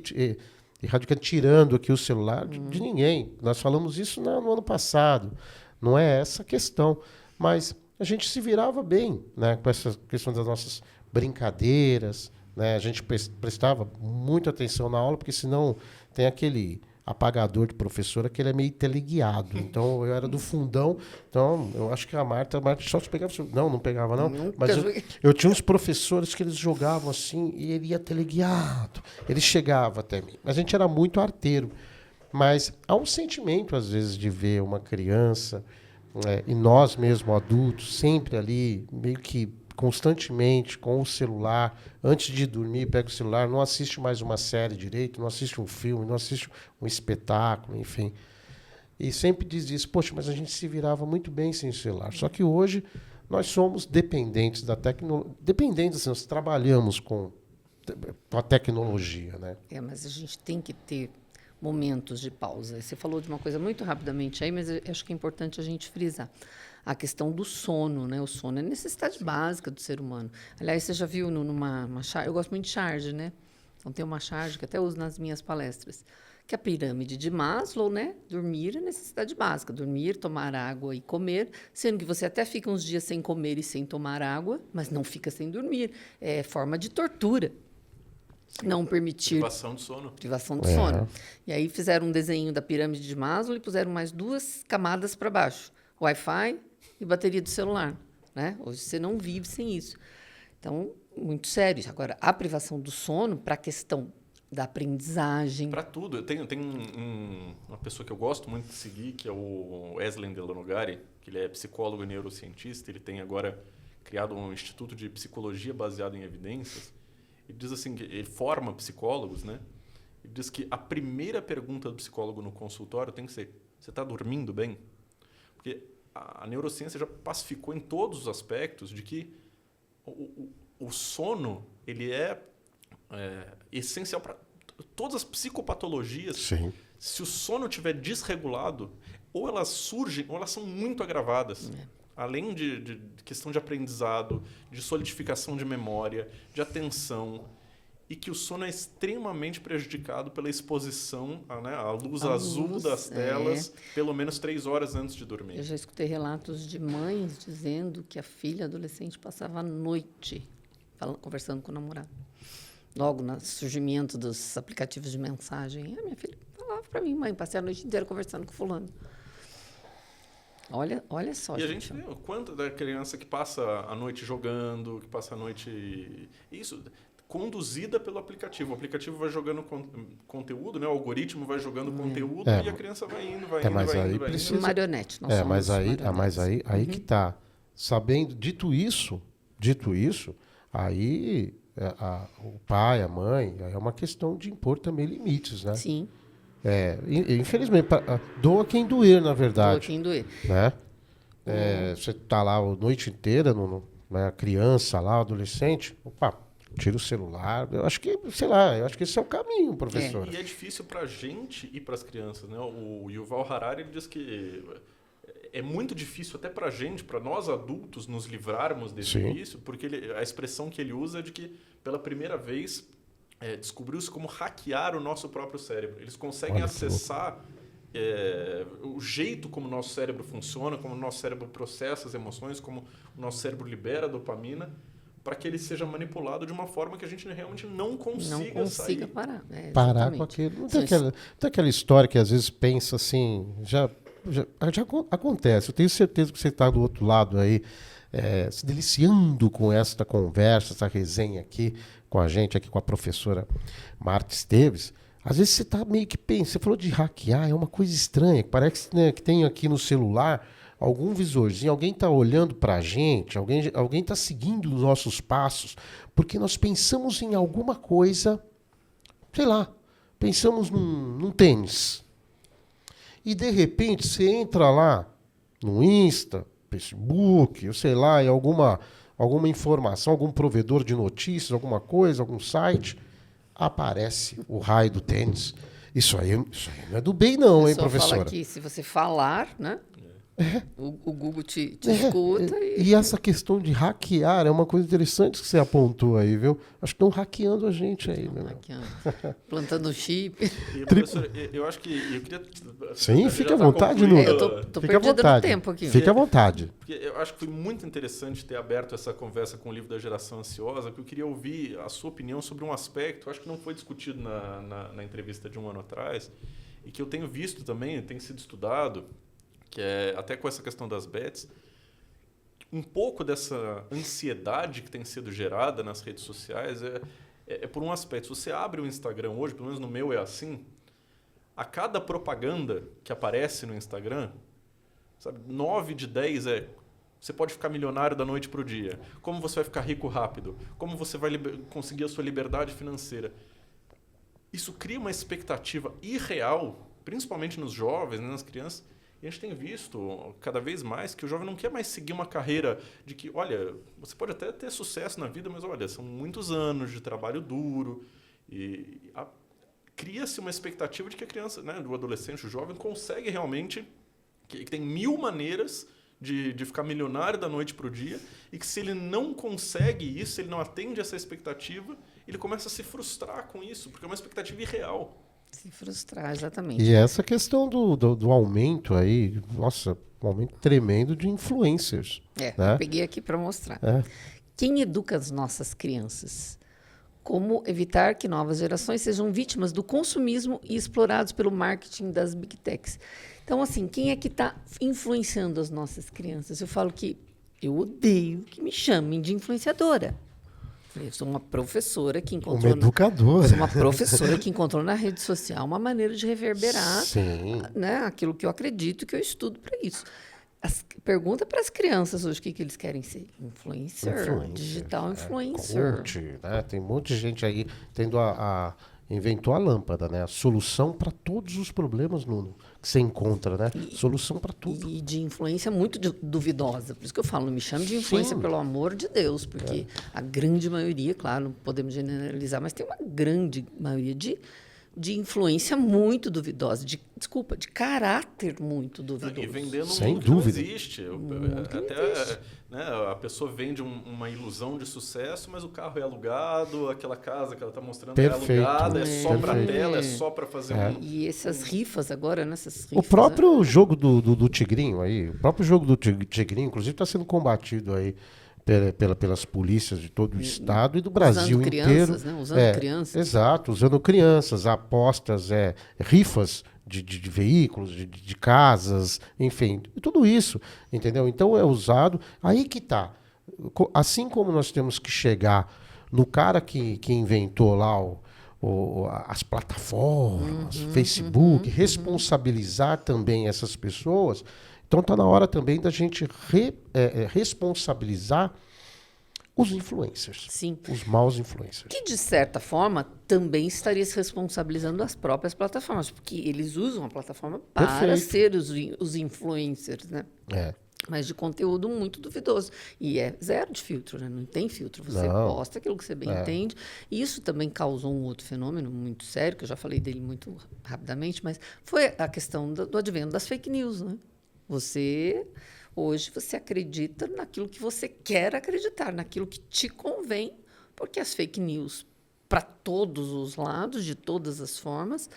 tirando aqui o celular de ninguém. Nós falamos isso no ano passado. Não é essa a questão. Mas a gente se virava bem, né, com essa questão das nossas brincadeiras, né? A gente prestava muita atenção na aula, porque senão tem aquele apagador de professora que ele é meio teleguiado. Então, eu era do fundão. Então, eu acho que a Marta só se pegava... Não pegava, não. Mas eu tinha uns professores que eles jogavam assim e ele ia teleguiado. Ele chegava até mim. A gente era muito arteiro. Mas há um sentimento, às vezes, de ver uma criança, e nós mesmo, adultos, sempre ali, meio que constantemente com o celular, antes de dormir, pega o celular, não assiste mais uma série direito, não assiste um filme, não assiste um espetáculo, enfim. E sempre diz isso, poxa, mas a gente se virava muito bem sem o celular. Só que hoje nós somos dependentes da tecnologia, dependentes, assim, nós trabalhamos com a tecnologia, né? Mas a gente tem que ter momentos de pausa. Você falou de uma coisa muito rapidamente aí, mas eu acho que é importante a gente frisar. A questão do sono, né? O sono é necessidade básica do ser humano. Aliás, você já viu numa charge, eu gosto muito de charge, né? Então tem uma charge que até uso nas minhas palestras, que é a pirâmide de Maslow, né? Dormir é necessidade básica. Dormir, tomar água e comer, sendo que você até fica uns dias sem comer e sem tomar água, mas não fica sem dormir. É forma de tortura. Sim. Não permitir... Privação de sono. Privação de sono. E aí fizeram um desenho da pirâmide de Maslow e puseram mais 2 camadas para baixo. Wi-Fi e bateria do celular, né? Hoje você não vive sem isso. Então, muito sério. Agora, a privação do sono para a questão da aprendizagem... Para tudo. Tem uma pessoa que eu gosto muito de seguir, que é o Eslen Delanogari, que ele é psicólogo e neurocientista. Ele tem agora criado um instituto de psicologia baseado em evidências. Ele diz assim, que ele forma psicólogos, né? Ele diz que a primeira pergunta do psicólogo no consultório tem que ser: você está dormindo bem? Porque a neurociência já pacificou em todos os aspectos de que o sono ele é essencial para todas as psicopatologias. Sim. Se o sono estiver desregulado, ou elas surgem ou elas são muito agravadas. Além de questão de aprendizado, de solidificação de memória, de atenção, e que o sono é extremamente prejudicado pela exposição à luz azul das telas, pelo menos 3 horas antes de dormir. Eu já escutei relatos de mães dizendo que a filha adolescente passava a noite conversando com o namorado. Logo no surgimento dos aplicativos de mensagem, a minha filha falava para mim: mãe, passei a noite inteira conversando com fulano. Olha só. E a gente vê o quanto da criança que passa a noite jogando, que passa a noite... Isso, conduzida pelo aplicativo. O aplicativo vai jogando conteúdo, né? O algoritmo vai jogando conteúdo e a criança vai indo. Precisa... Marionete. Mas aí que está. Sabendo, dito isso, aí o pai, a mãe, é uma questão de impor também limites, né? Sim. Infelizmente, doa quem doer, na verdade. Doa quem doer. Né? Você está lá a noite inteira, né, a criança lá, adolescente, tira o celular. Eu acho que, esse é o caminho, professor. E é difícil para a gente e para as crianças, né? O Yuval Harari ele diz que é muito difícil até para a gente, para nós adultos, nos livrarmos desse Sim. vício, porque a expressão que ele usa é de que, pela primeira vez, descobriu-se como hackear o nosso próprio cérebro. Eles conseguem acessar o jeito como o nosso cérebro funciona, como o nosso cérebro processa as emoções, como o nosso cérebro libera dopamina, para que ele seja manipulado de uma forma que a gente realmente não consiga sair. Parar com aquilo. Não tem aquela história que às vezes pensa assim, já acontece. Eu tenho certeza que você está do outro lado aí, se deliciando com esta conversa, essa resenha aqui com a gente, aqui com a professora Marta Esteves. Às vezes você está meio que pensa, você falou de hackear, é uma coisa estranha, parece, né, que tem aqui no celular algum visorzinho, alguém está olhando para a gente, alguém está seguindo os nossos passos, porque nós pensamos em alguma coisa, sei lá, pensamos num tênis. E de repente você entra lá no Insta, Facebook, eu sei lá, em alguma informação, algum provedor de notícias, alguma coisa, algum site, aparece o raio do tênis. Isso aí não é do bem não, hein, professora? Fala que se você falar, né? O Google te escuta. E essa questão de hackear é uma coisa interessante que você apontou aí, viu? Acho que estão hackeando a gente aí, meu. Hackeando. Plantando chip. E, professor, eu acho que eu queria... Sim, fica à vontade, Nuno. Eu tô perdida no tempo aqui. Fica à vontade. Porque eu acho que foi muito interessante ter aberto essa conversa com o livro da Geração Ansiosa, porque eu queria ouvir a sua opinião sobre um aspecto, eu acho que não foi discutido na entrevista de um ano atrás, e que eu tenho visto também, tem sido estudado, que é até com essa questão das bets, um pouco dessa ansiedade que tem sido gerada nas redes sociais é por um aspecto. Se você abre o Instagram hoje, pelo menos no meu é assim, a cada propaganda que aparece no Instagram, sabe, 9 de 10 você pode ficar milionário da noite para o dia, como você vai ficar rico rápido, como você vai conseguir a sua liberdade financeira. Isso cria uma expectativa irreal, principalmente nos jovens, né, nas crianças. E a gente tem visto cada vez mais que o jovem não quer mais seguir uma carreira de que, olha, você pode até ter sucesso na vida, mas olha, são muitos anos de trabalho duro. E cria-se uma expectativa de que a criança, né, o adolescente, o jovem, consegue realmente, que tem 1000 maneiras de ficar milionário da noite para o dia, e que se ele não consegue isso, se ele não atende essa expectativa, ele começa a se frustrar com isso, porque é uma expectativa irreal. Se frustrar, exatamente. E essa questão do aumento aí, nossa, um aumento tremendo de influencers. Né? Eu peguei aqui para mostrar. Quem educa as nossas crianças? Como evitar que novas gerações sejam vítimas do consumismo e explorados pelo marketing das Big Techs? Então, assim, quem é que está influenciando as nossas crianças? Eu falo que eu odeio que me chamem de influenciadora. Eu sou uma professora que encontrou... Uma educadora. Sou uma professora que encontrou na rede social uma maneira de reverberar, né, aquilo que eu acredito, que eu estudo para isso. Pergunta para as crianças hoje o que eles querem ser. Influencer. Digital influencer. Coach, né? Tem um monte de gente aí tendo inventou a lâmpada, né? A solução para todos os problemas, Nuno, que você encontra, né? Solução para tudo. E de influência muito duvidosa. Por isso que eu falo, não me chame de influência, pelo amor de Deus, porque a grande maioria, claro, não podemos generalizar, mas tem uma grande maioria de influência muito duvidosa, de caráter muito duvidoso. E vendendo Sem mundo dúvida. Que não existe. Né, a pessoa vende uma ilusão de sucesso, mas o carro é alugado, aquela casa que ela está mostrando é alugada, é só para tela, é só para fazer E essas rifas agora, nessas rifas... O próprio jogo do Tigrinho aí, o próprio jogo do Tigrinho, inclusive, está sendo combatido aí pelas polícias de todo o estado e do Brasil inteiro. Crianças, né? Usando crianças. Exato, usando crianças, apostas, rifas de veículos, de casas, enfim, tudo isso, entendeu? Então é usado. Aí que tá. Assim como nós temos que chegar no cara que inventou lá as plataformas, Facebook, responsabilizar também essas pessoas. Então está na hora também da gente responsabilizar os influencers. Sim. Os maus influencers. Que, de certa forma, também estaria se responsabilizando as próprias plataformas, porque eles usam a plataforma para ser os influencers, né? Mas de conteúdo muito duvidoso. E é zero de filtro, né? Não tem filtro. Você posta aquilo que você bem entende. E isso também causou um outro fenômeno muito sério, que eu já falei dele muito rapidamente, mas foi a questão do advento das fake news, né? Hoje você acredita naquilo que você quer acreditar, naquilo que te convém, porque as fake news, para todos os lados, de todas as formas,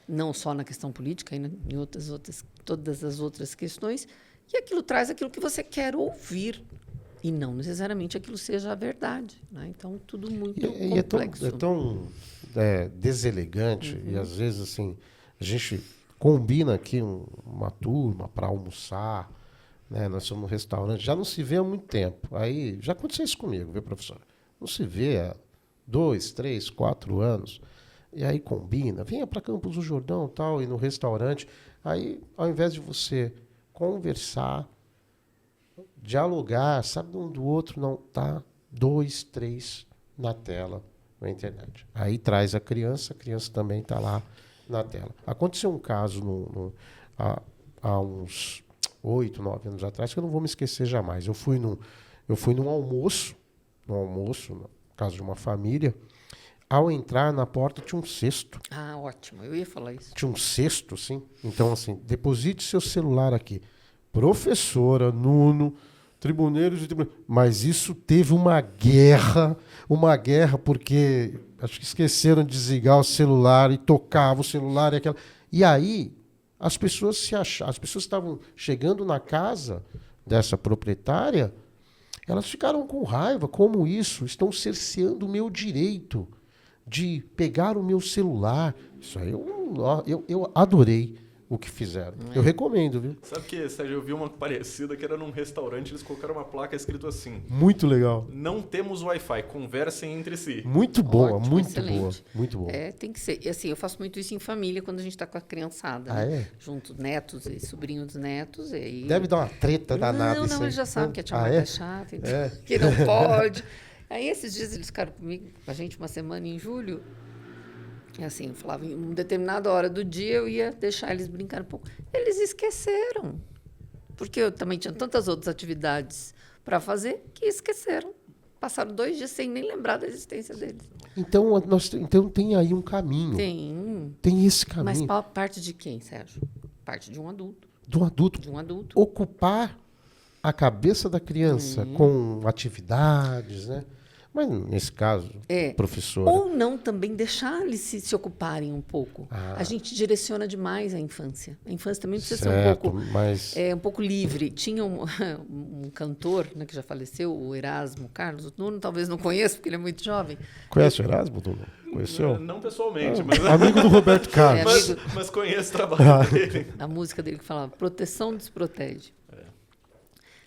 não só na questão política, em todas as outras questões, e aquilo traz aquilo que você quer ouvir, e não necessariamente aquilo seja a verdade. Né? Então, tudo muito complexo. É tão deselegante, e às vezes assim, a gente combina aqui uma turma para almoçar, né? Nós somos no restaurante, já não se vê há muito tempo. Aí, já aconteceu isso comigo, viu, professor? Não se vê há 2, 3, 4 anos. E aí combina, venha para Campos do Jordão tal, e no restaurante. Aí, ao invés de você conversar, dialogar, sabe um do outro, não, tá 2, 3 na tela, na internet. Aí traz a criança também está lá na tela. Aconteceu um caso há uns 8, 9 anos atrás, que eu não vou me esquecer jamais. Eu fui num almoço, na casa de uma família. Ao entrar na porta tinha um cesto. Ah, ótimo, eu ia falar isso. Tinha um cesto, sim. Então, assim, deposite seu celular aqui. Professora, Nuno, tribuneiros e tribuneiros. Mas isso teve uma guerra, porque acho que esqueceram de desligar o celular e tocava o celular e aquela. E aí, as pessoas estavam chegando na casa dessa proprietária, elas ficaram com raiva. Como isso? Estão cerceando o meu direito de pegar o meu celular. Isso aí eu adorei o que fizeram. Eu recomendo, viu? Sabe que, Sérgio, eu vi uma parecida que era num restaurante, eles colocaram uma placa escrito assim: muito legal. Não temos Wi-Fi, conversem entre si. Muito boa, Ótimo, muito excelente. boa, muito boa. Tem que ser. E assim, eu faço muito isso em família, quando a gente está com a criançada. Ah, né? é? Junto, netos e sobrinhos dos netos. E... Deve dar uma treta danada isso Não, aí. eles já sabem que a tia Marta é chata, que não pode. Aí, esses dias, eles ficaram comigo, com a gente, uma semana em julho. E assim, eu falava, em uma determinada hora do dia, eu ia deixar eles brincar um pouco. Eles esqueceram. Porque eu também tinha tantas outras atividades para fazer que esqueceram. Passaram 2 dias sem nem lembrar da existência deles. Então tem aí um caminho. Tem esse caminho. Mas parte de quem, Sérgio? Parte de um adulto. Do adulto. De um adulto. Ocupar a cabeça da criança com atividades, né? Mas, nesse caso, professora... Ou não também deixar eles se ocuparem um pouco. A gente direciona demais a infância. A infância também precisa ser um pouco, um pouco livre. Tinha um cantor, né, que já faleceu, o Erasmo Carlos. O Nuno talvez não conheça, porque ele é muito jovem. Conhece o Erasmo, Nuno? Conheceu? Não pessoalmente, mas... Amigo do Roberto Carlos. Mas conheço o trabalho dele. A música dele que falava, proteção desprotege.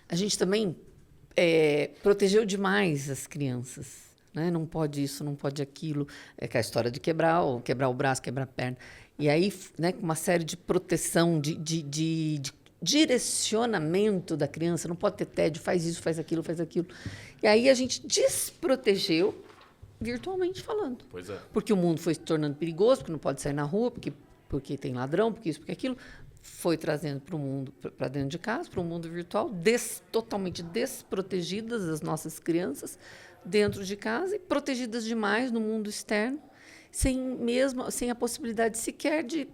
A gente também... protegeu demais as crianças, né? Não pode isso, não pode aquilo, que é a história de quebrar o braço, quebrar a perna. E aí, né, com uma série de proteção, de direcionamento da criança, não pode ter tédio, faz isso, faz aquilo, faz aquilo. E aí a gente desprotegeu, virtualmente falando. Pois é. Porque o mundo foi se tornando perigoso, porque não pode sair na rua, porque tem ladrão, porque isso, porque aquilo. Foi trazendo para o mundo, para dentro de casa, para o mundo virtual, totalmente desprotegidas as nossas crianças dentro de casa e protegidas demais no mundo externo, sem a possibilidade sequer de,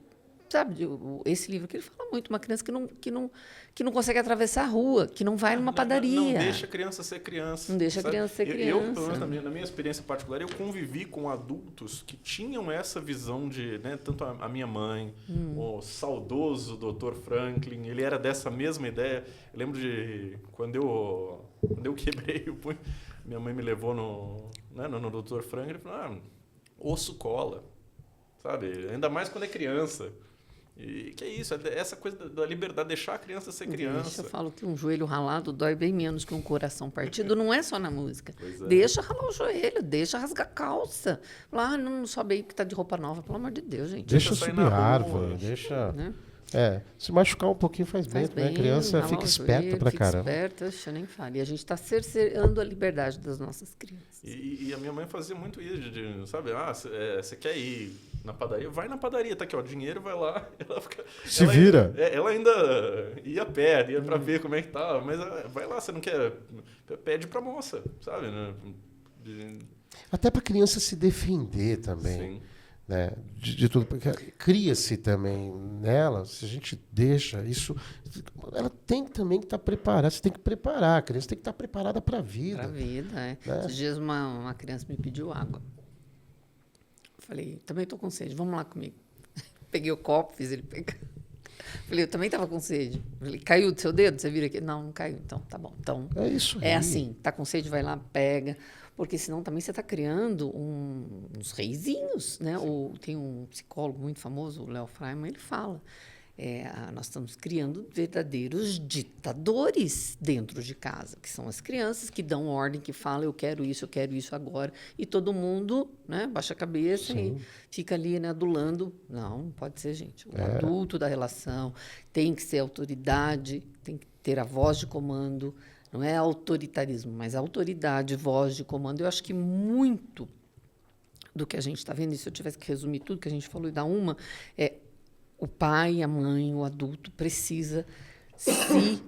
sabe, esse livro que ele fala muito, uma criança que não consegue atravessar a rua, que não vai numa padaria. Não deixa a criança ser criança. Não deixa a criança ser criança. Eu, pelo menos na minha experiência particular, eu convivi com adultos que tinham essa visão de, né, tanto a minha mãe, o saudoso Dr. Franklin, ele era dessa mesma ideia. Eu lembro de quando eu quebrei o punho, minha mãe me levou no Dr. Franklin e falou: osso cola, sabe? Ainda mais quando é criança. E que é isso, essa coisa da liberdade, deixar a criança ser criança. Eu falo que um joelho ralado dói bem menos que um coração partido, não é só na música. É. Deixa ralar o joelho, deixa rasgar a calça. Não sobe aí que tá de roupa nova, pelo amor de Deus, gente. Deixa subir a árvore, deixa... Né? Se machucar um pouquinho faz bem, né? A criança fica esperta pra caramba. Esperta, eu nem falo. E a gente está cerceando a liberdade das nossas crianças. E a minha mãe fazia muito isso, sabe? Você quer ir na padaria? Vai na padaria, tá aqui, ó, dinheiro, vai lá. Ela vira. Ela ainda ia a pé, ia pra ver como é que tá, mas vai lá, você não quer... Pede pra moça, sabe? Até pra criança se defender também. Sim. né? De tudo. Porque cria-se também nela, se a gente deixa isso, ela tem também que estar preparada. Você tem que preparar, a criança tem que estar preparada para a vida. Para a vida, é. Né? Esses dias uma criança me pediu água. Falei, também estou com sede, vamos lá comigo. Peguei o copo, fiz ele pegar. Falei, eu também estava com sede. Falei, caiu do seu dedo? Você vira aqui? Não, não caiu. Então, tá bom. Então, É isso aí. é assim, tá com sede, vai lá, pega. Porque senão também você está criando uns reizinhos, né? Tem um psicólogo muito famoso, o Léo Freiman, ele fala, nós estamos criando verdadeiros ditadores dentro de casa, que são as crianças que dão ordem, que falam, eu quero isso agora, e todo mundo, né, baixa a cabeça e fica ali, né, adulando. Não pode ser, gente. O adulto da relação tem que ser autoridade, tem que ter a voz de comando. Não é autoritarismo, mas autoridade, voz de comando. Eu acho que muito do que a gente está vendo, e se eu tivesse que resumir tudo que a gente falou e dar uma, o pai, a mãe, o adulto precisa se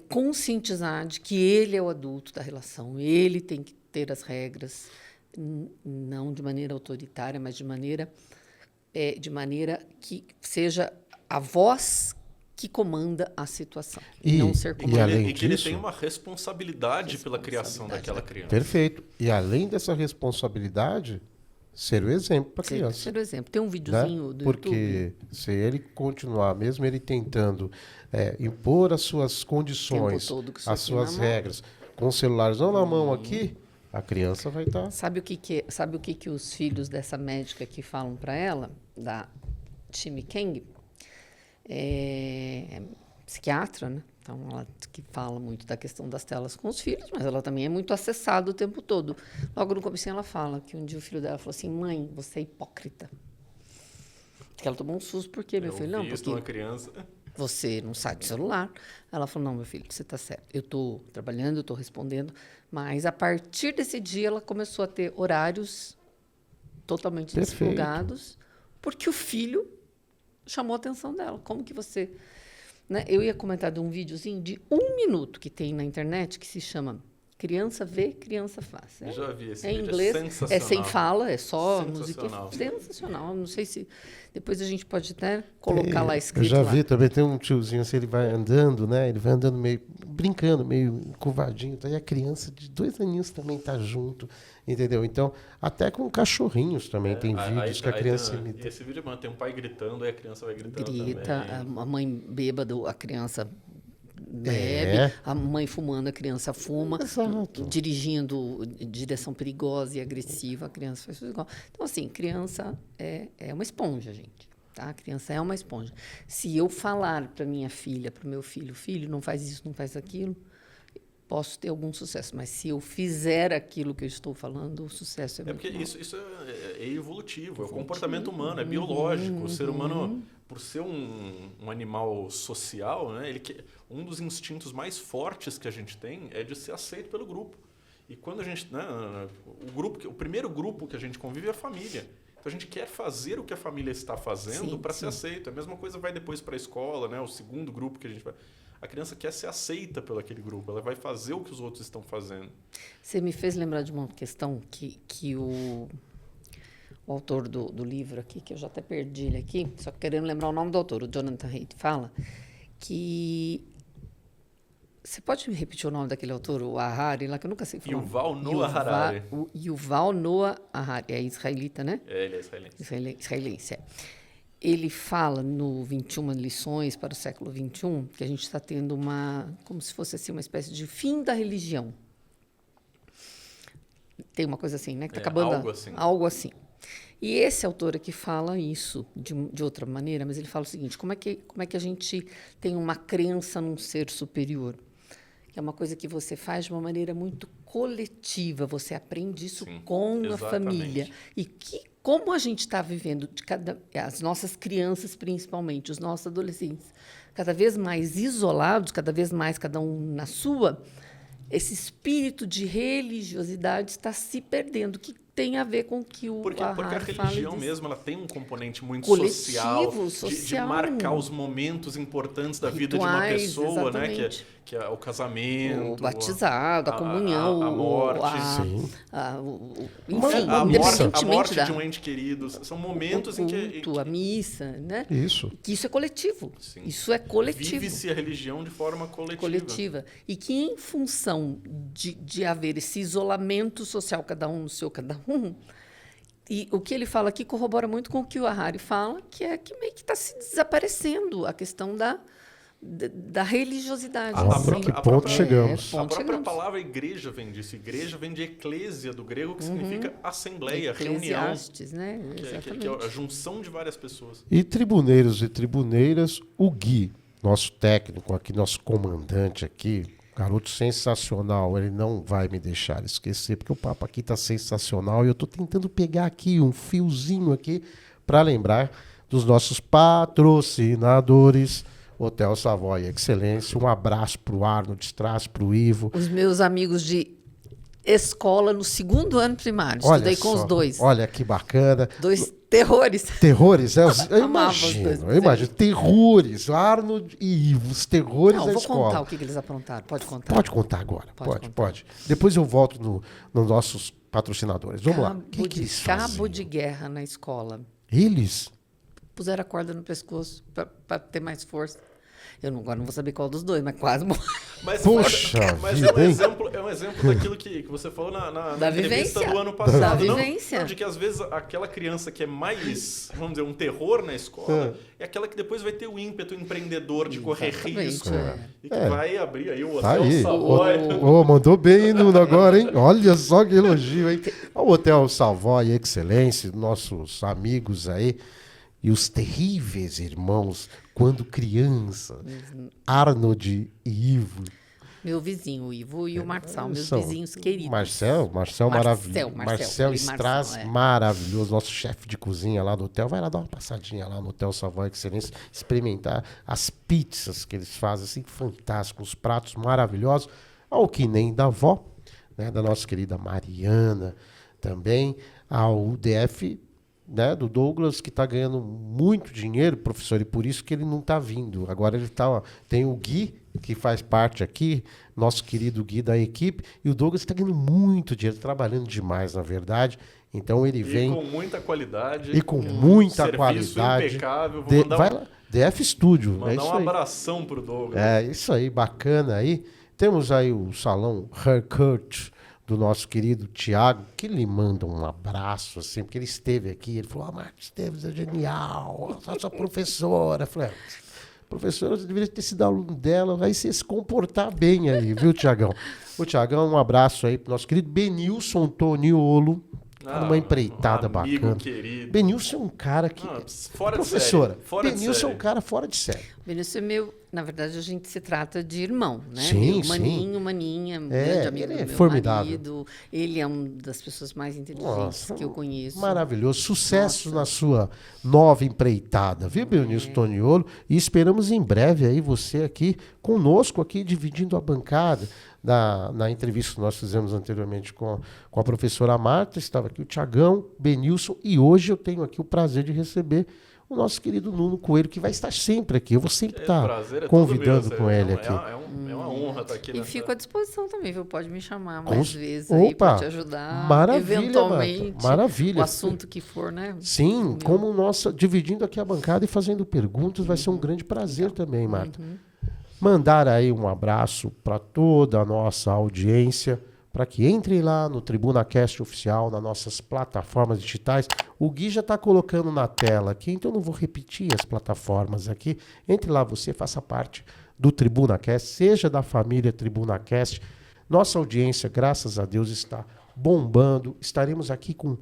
conscientizar de que ele é o adulto da relação, ele tem que ter as regras, não de maneira autoritária, mas de maneira que seja a voz que comanda a situação, e não ser comandado. E que ele tem uma responsabilidade pela criação daquela criança. Perfeito. E além dessa responsabilidade, ser o exemplo para a criança. Ser o exemplo. Tem um videozinho do Porque YouTube. se ele continuar, mesmo ele tentando impor as suas condições, as suas regras, com os celulares não na mão aqui, a criança vai estar... Sabe o que os filhos dessa médica aqui falam para ela, da Timmy Kang? Psiquiatra, né? Então, ela que fala muito da questão das telas com os filhos, mas ela também é muito acessada o tempo todo. Logo no começo ela fala que um dia o filho dela falou assim, mãe, você é hipócrita. Que ela tomou um susto, porque, meu filho, não, porque uma criança... você não sai do celular. Ela falou, não, meu filho, você está certo. Eu estou trabalhando, eu estou respondendo, mas a partir desse dia ela começou a ter horários totalmente desfolgados, porque o filho chamou a atenção dela. Como que você... Né? Eu ia comentar de um videozinho de 1 minuto que tem na internet que se chama Criança Vê, Criança Faz. Já vi esse vídeo. Em inglês, sensacional. sem fala, é só música. Sensacional. Sensacional. Não sei se depois a gente pode até colocar lá escrito. Eu já vi também, tem um tiozinho assim, ele vai andando, né? Ele vai andando meio, brincando, meio curvadinho. Tá? E a criança de 2 aninhos também tá junto, entendeu? Então, até com cachorrinhos também tem vídeos que a criança imita. Esse vídeo, mano, tem um pai gritando e a criança vai gritando Grita, também. a mãe bêbada, a criança bebe, a mãe fumando, a criança fuma, dirigindo em direção perigosa e agressiva, a criança faz tudo igual. Então, assim, criança é uma esponja, gente. Tá? A criança é uma esponja. Se eu falar para minha filha, para o meu filho, filho, não faz isso, não faz aquilo, posso ter algum sucesso. Mas se eu fizer aquilo que eu estou falando, o sucesso é muito porque maior. Isso é evolutivo, é o comportamento humano, é biológico. O ser humano, por ser um animal social, né, um dos instintos mais fortes que a gente tem é de ser aceito pelo grupo. E quando a gente... Né, o primeiro grupo que a gente convive é a família. Então, a gente quer fazer o que a família está fazendo para ser aceito. A mesma coisa vai depois para a escola, né, o segundo grupo que a gente vai... A criança quer ser aceita pelo aquele grupo, ela vai fazer o que os outros estão fazendo. Você me fez lembrar de uma questão que o autor do livro aqui, que eu já até perdi ele aqui, só querendo lembrar o nome do autor, o Jonathan Haidt, fala que... Você pode me repetir o nome daquele autor, o Harari, lá que eu nunca sei falar? Yuval Noah Harari. O Yuval Noah Harari, é israelita, né? Ele é israelense. Israelense, Ele fala no 21 lições para o século XXI que a gente está tendo como se fosse assim, uma espécie de fim da religião. Tem uma coisa assim, né? Que está acabando. Algo assim. E esse autor aqui fala isso de outra maneira, mas ele fala o seguinte: como é que a gente tem uma crença num ser superior? Que é uma coisa que você faz de uma maneira muito coletiva, você aprende isso com a família. E como a gente está vivendo, as nossas crianças principalmente, os nossos adolescentes, cada vez mais isolados, cada vez mais cada um na sua, esse espírito de religiosidade está se perdendo, que tem a ver com o que o Porque a Harari religião fala mesmo, ela tem um componente muito coletivo, social, de marcar os momentos importantes da vida de uma Rituais, pessoa, né? exatamente. Que é o casamento, O batizado, a comunhão, a morte. Sim. enfim, a independentemente morte da, de um ente querido. São momentos em que a missa, né? Isso. Que isso é coletivo. Sim. Isso é coletivo. vive-se a religião de forma coletiva. E que, em função de haver esse isolamento social, cada um no seu cada um, e o que ele fala aqui corrobora muito com o que o Harari fala, que é que meio que está se desaparecendo a questão da religiosidade. Nossa, que ponto chegamos. A própria palavra igreja vem disso. Igreja vem de eclésia, do grego, que significa assembleia, reunião. Eclesiastes, né? Que é a junção de várias pessoas. E tribuneiros e tribuneiras, o Gui, nosso técnico aqui, nosso comandante aqui, garoto sensacional, ele não vai me deixar esquecer, porque o papo aqui tá sensacional e eu tô tentando pegar aqui um fiozinho aqui para lembrar dos nossos patrocinadores, Hotel Savoy Excelência. Um abraço pro Arnold Strass, pro Ivo. Os meus amigos de escola no 2º ano primário, estudei com os dois. Olha que bacana. Dois terrores. Terrores, eu Amava os dois, imagino. Terrores, Arnold e Ivo, os terrores Não, da vou escola. contar o que eles aprontaram. Pode contar. Pode contar agora, pode. Depois eu volto nos nossos patrocinadores. Vamos lá. O que eles fazem? Cabo de guerra na escola. Eles? Puseram a corda no pescoço para ter mais força. Agora não vou saber qual dos dois, mas quase morreu. Poxa mas vida, é um exemplo daquilo que você falou na entrevista vivência. do ano passado. Da Não, vivência. de que às vezes aquela criança que é mais, vamos dizer, um terror na escola, é aquela que depois vai ter o ímpeto empreendedor de correr risco. E que vai abrir aí o Hotel Savoy. Mandou bem, Nuno, agora, hein? Olha só que elogio, hein? O Hotel Savoy Excelência, nossos amigos aí, e os terríveis irmãos, quando criança, Arnold e Ivo. Meu vizinho, o Ivo e o Marçal, meus vizinhos queridos. Marcel maravilhoso. Marcel Strass, maravilhoso, nosso chefe de cozinha lá do hotel. Vai lá dar uma passadinha lá no Hotel Savoy Excelência, experimentar as pizzas que eles fazem, assim, fantásticos, os pratos maravilhosos. Ao que nem da avó, né, da nossa querida Mariana, também, ao UDF, né, do Douglas, que está ganhando muito dinheiro, professor, e por isso que ele não está vindo. Agora ele está... Tem o Gui, que faz parte aqui, nosso querido Gui da equipe, e o Douglas está ganhando muito dinheiro, trabalhando demais, na verdade. Então ele vem... E com muita qualidade. E com muita serviço qualidade. Impecável. Vai lá, DF Studio. Mandar isso um aí. abração pro Douglas. É isso aí, bacana aí. Temos aí o salão Haircut do nosso querido Tiago, que lhe manda um abraço, assim, porque ele esteve aqui, ele falou, Marcos Esteves é genial, sua professora. Eu falei, professora, você deveria ter sido aluno dela, aí você se comportar bem aí, viu, Tiagão? O Tiagão, um abraço aí pro nosso querido Benilson Toniolo, numa empreitada bacana. Querido. Benilson é um cara que... fora professora, de série. Benilson é um cara fora de série. Benilson é meu... Na verdade, a gente se trata de irmão, né? Sim, Maninho, maninha, grande amigo ele é do meu formidável. marido. Ele é uma das pessoas mais inteligentes que eu conheço. Maravilhoso. Sucesso na sua nova empreitada, viu, Benilson Toniolo? E esperamos em breve aí você aqui conosco, aqui dividindo a bancada. Na entrevista que nós fizemos anteriormente com a professora Marta, estava aqui o Tiagão, Benilson, e hoje eu tenho aqui o prazer de receber o nosso querido Nuno Coelho, que vai estar sempre aqui. Eu vou sempre estar convidando com ele aqui. É uma honra estar aqui. E fico à disposição também, viu? Pode me chamar vezes aí para te ajudar. Maravilha, eventualmente. Marta, maravilha. O assunto que for, né? Sim, como nossa, dividindo aqui a bancada e fazendo perguntas, vai ser um grande prazer também, Marta. Mandar aí um abraço para toda a nossa audiência, para que entrem lá no TribunaCast Oficial, nas nossas plataformas digitais. O Gui já está colocando na tela aqui, então eu não vou repetir as plataformas aqui. Entre lá você, faça parte do TribunaCast, seja da família TribunaCast. Nossa audiência, graças a Deus, está bombando. Estaremos aqui com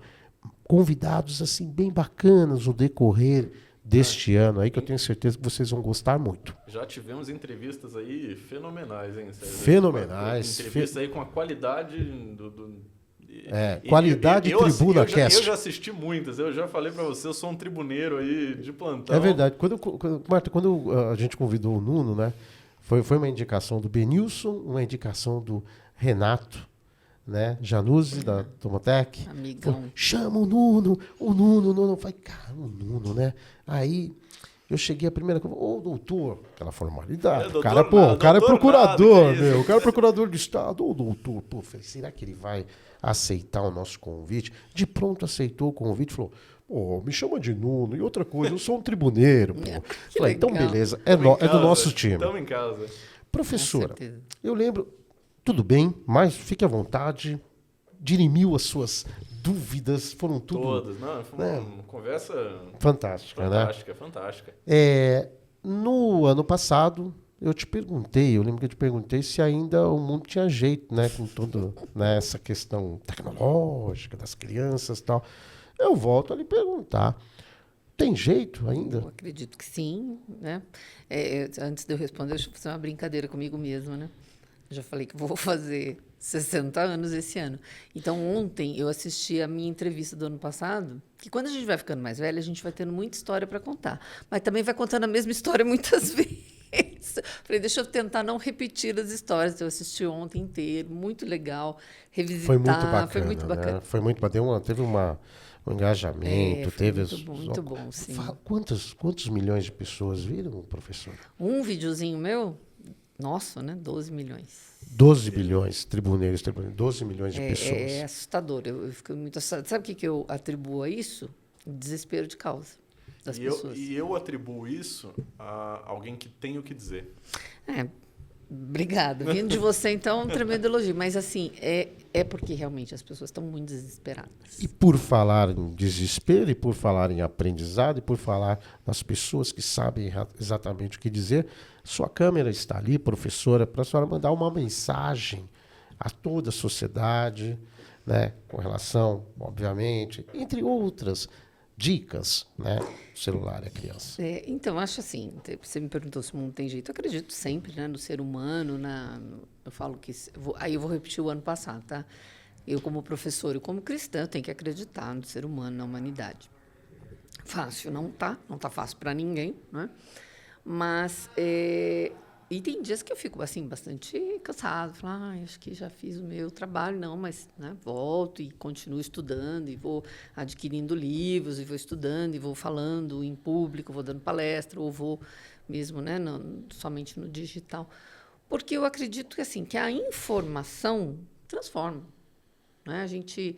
convidados assim bem bacanas no decorrer deste ano aí, que eu tenho certeza que vocês vão gostar muito. Já tivemos entrevistas aí fenomenais, hein? Fenomenais. Entrevistas aí com a qualidade qualidade TribunaCast. Eu já assisti muitas, eu já falei pra você, eu sou um tribuneiro aí de plantão. É verdade. Marta, quando a gente convidou o Nuno, né? Foi uma indicação do Benilson, uma indicação do Renato, né? Januzzi, da Tomotec. Amigão. Falou, chama o Nuno. Eu falei, cara, o Nuno, né? Aí eu cheguei a primeira coisa, ô doutor, aquela formalidade. doutor O cara, pô, nada, o cara é doutor procurador, nada, que meu. isso? O cara é procurador de Estado. Ô doutor, pô, falei, será que ele vai aceitar o nosso convite? De pronto aceitou o convite, falou, pô, me chama de Nuno. E outra coisa, eu sou um tribuneiro, pô. Que Falei, então legal. beleza, Tamo em é do casa, nosso time. Estamos em casa. Professora, Com certeza. eu lembro, tudo bem, mas fique à vontade, dirimiu as suas dúvidas, foram tudo Todas. Não, foi né? uma conversa fantástica, né? fantástica, fantástica. No ano passado, eu lembro que eu te perguntei se ainda o mundo tinha jeito, né, com toda né, essa questão tecnológica das crianças e tal. Eu volto a lhe perguntar, tem jeito Eu ainda? acredito que sim, né? Antes de eu responder, deixa eu fazer uma brincadeira comigo mesma, né? Eu já falei que vou fazer 60 anos esse ano. Então, ontem eu assisti a minha entrevista do ano passado, que quando a gente vai ficando mais velha, a gente vai tendo muita história para contar. Mas também vai contando a mesma história muitas vezes. Falei, deixa eu tentar não repetir as histórias. Eu assisti ontem inteiro, muito legal. Revisitar, Foi muito bacana, foi muito bacana. né? Foi muito bacana, teve um engajamento, Foi teve... muito bom, sim. Quantos milhões de pessoas viram, professor? Um videozinho meu, nossa, né? 12 milhões. 12 bilhões, tribuneiros, 12 milhões de pessoas. É assustador. Eu fico muito assustada. Sabe o que eu atribuo a isso? Desespero de causa das pessoas. Eu atribuo isso a alguém que tem o que dizer. Obrigada. Vindo de você, então, um tremendo elogio. Mas, assim, é porque realmente as pessoas estão muito desesperadas. E por falar em desespero, e por falar em aprendizado, e por falar nas pessoas que sabem exatamente o que dizer, sua câmera está ali, professora, para a senhora mandar uma mensagem a toda a sociedade, né, com relação, obviamente, entre outras dicas, né, do celular e a criança. Então, acho assim, você me perguntou se o mundo tem jeito. Eu acredito sempre, né, no ser humano. Eu falo que... Aí eu vou repetir o ano passado, tá? Eu, como professora e como cristã, eu tenho que acreditar no ser humano, na humanidade. Fácil não tá fácil para ninguém, né? Mas, e tem dias que eu fico, assim, bastante cansada. Falo, acho que já fiz o meu trabalho. Não, mas né, volto e continuo estudando, e vou adquirindo livros, e vou estudando, e vou falando em público, vou dando palestra, ou vou mesmo, né, somente no digital. Porque eu acredito que, assim, que a informação transforma. Né? A gente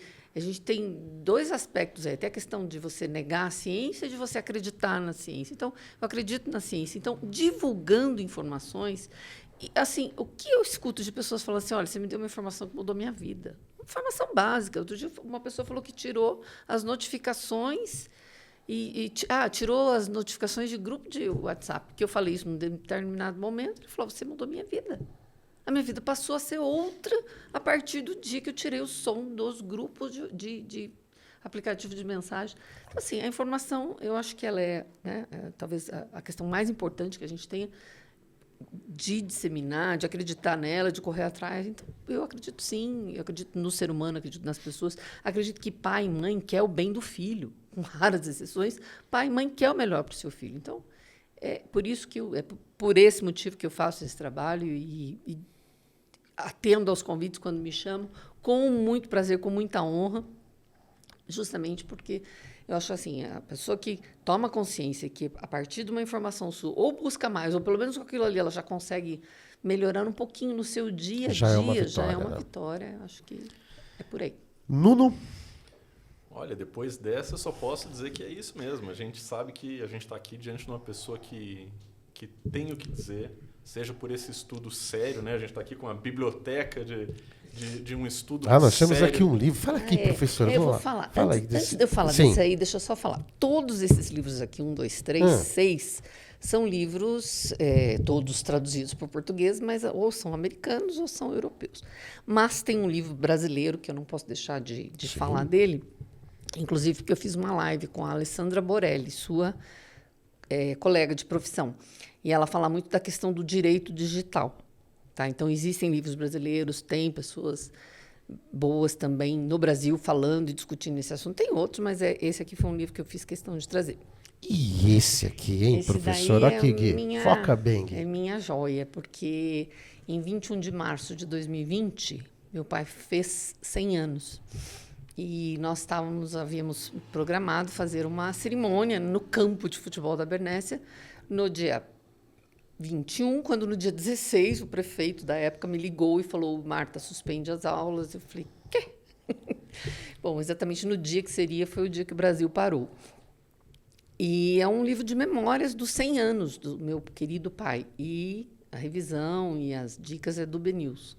tem dois aspectos aí. Tem a questão de você negar a ciência e de você acreditar na ciência. Então, eu acredito na ciência. Então, divulgando informações... Assim, o que eu escuto de pessoas falando assim, olha, você me deu uma informação que mudou minha vida. Informação básica. Outro dia, uma pessoa falou que tirou as notificações... tirou as notificações de grupo de WhatsApp. Que eu falei isso num determinado momento. Ele falou, você mudou minha vida. A minha vida passou a ser outra a partir do dia que eu tirei o som dos grupos de aplicativo de mensagem. Então, assim, a informação, eu acho que ela talvez a questão mais importante que a gente tenha de disseminar, de acreditar nela, de correr atrás. Então, eu acredito sim, eu acredito no ser humano, acredito nas pessoas. Acredito que pai e mãe quer o bem do filho, com raras exceções. Pai e mãe quer o melhor para o seu filho. Então, é por isso que por esse motivo que eu faço esse trabalho e atendo aos convites quando me chamam, com muito prazer, com muita honra, justamente porque eu acho assim, a pessoa que toma consciência que, a partir de uma informação sua, ou busca mais, ou pelo menos com aquilo ali, ela já consegue melhorar um pouquinho no seu dia a dia, já é uma vitória. Acho que é por aí. Nuno? Olha, depois dessa, eu só posso dizer que é isso mesmo. A gente sabe que a gente está aqui diante de uma pessoa que tem o que dizer, seja por esse estudo sério, né? A gente está aqui com uma biblioteca de um estudo sério. Nós temos aqui um livro. Fala aqui, professora. Eu vou falar. Fala Antes de eu falar desse aí, deixa eu só falar. Todos esses livros aqui, 1, 2, 3, 6, são livros todos traduzidos para o português, mas ou são americanos ou são europeus. Mas tem um livro brasileiro, que eu não posso deixar de falar dele, inclusive porque eu fiz uma live com a Alessandra Borelli, sua colega de profissão. E ela fala muito da questão do direito digital. Tá? Então, existem livros brasileiros, tem pessoas boas também no Brasil falando e discutindo esse assunto. Tem outros, mas esse aqui foi um livro que eu fiz questão de trazer. E esse aqui, hein, professora? Aqui, Gui. Foca bem, Gui. É minha joia, porque em 21 de março de 2020, Meu pai fez 100 anos. E nós havíamos programado fazer uma cerimônia no campo de futebol da Bernécia no dia 21, quando no dia 16 o prefeito da época me ligou e falou: Marta, suspende as aulas. Eu falei: quê? Bom, exatamente no dia que foi o dia que o Brasil parou. E é um livro de memórias dos 100 anos do meu querido pai. E a revisão e as dicas é do BNews.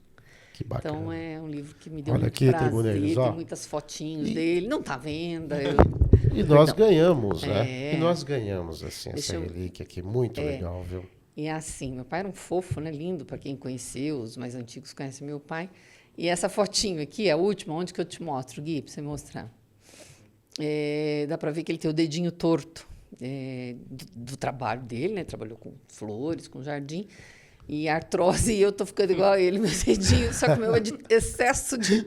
Que bacana. Então, é um livro que me deu Olha muito aqui, prazer. Tribuneiros, ó. Tem muitas fotinhos dele. Não está à venda. E nós Perdão. ganhamos, né? E nós ganhamos, assim, essa Deixa eu- relíquia aqui. Muito legal, viu? E é assim, meu pai era um fofo, né? Lindo, para quem conheceu, os mais antigos conhecem meu pai. E essa fotinho aqui, a última, onde que eu te mostro, Gui, para você mostrar. Dá para ver que ele tem o dedinho torto do trabalho dele, né? Trabalhou com flores, com jardim. E artrose, e eu estou ficando igual a ele, meu dedinho, só que o meu é de excesso de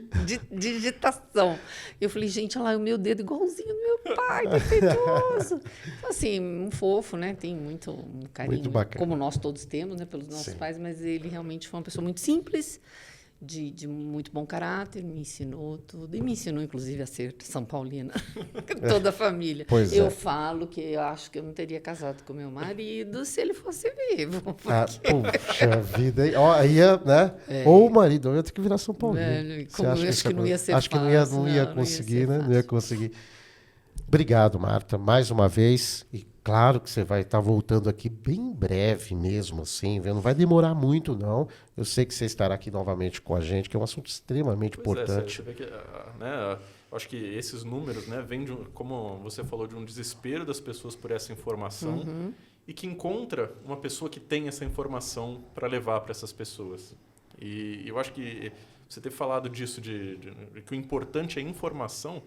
digitação. Eu falei, gente, olha lá, o meu dedo igualzinho do meu pai, defeituoso. Então, assim, um fofo, né? Tem muito carinho, Muito bacana. como nós todos temos, né? Pelos nossos Sim. pais, mas ele realmente foi uma pessoa muito simples, de muito bom caráter, me ensinou tudo. E me ensinou, inclusive, a ser São Paulina. Toda a família. Pois eu é. falo que eu acho que eu não teria casado com meu marido se ele fosse vivo. Ah, puxa vida. Hein? Ó, aí ia, né? Ou o marido, ou eu ia ter que virar São Paulino. Velho, Você como acha eu acho que não ia ser Acho que fácil. não ia não ia conseguir, ser né? Não fácil. ia conseguir. Obrigado, Marta, mais uma vez. E claro que você vai estar voltando aqui bem breve mesmo, assim, viu? Não vai demorar muito, não. Eu sei que você estará aqui novamente com a gente, que é um assunto extremamente Pois importante. você vê que, né, eu acho que esses números, né, vêm de como você falou, de um desespero das pessoas por essa informação e que encontra uma pessoa que tem essa informação para levar para essas pessoas. E eu acho que você ter falado disso, de que o importante é a informação,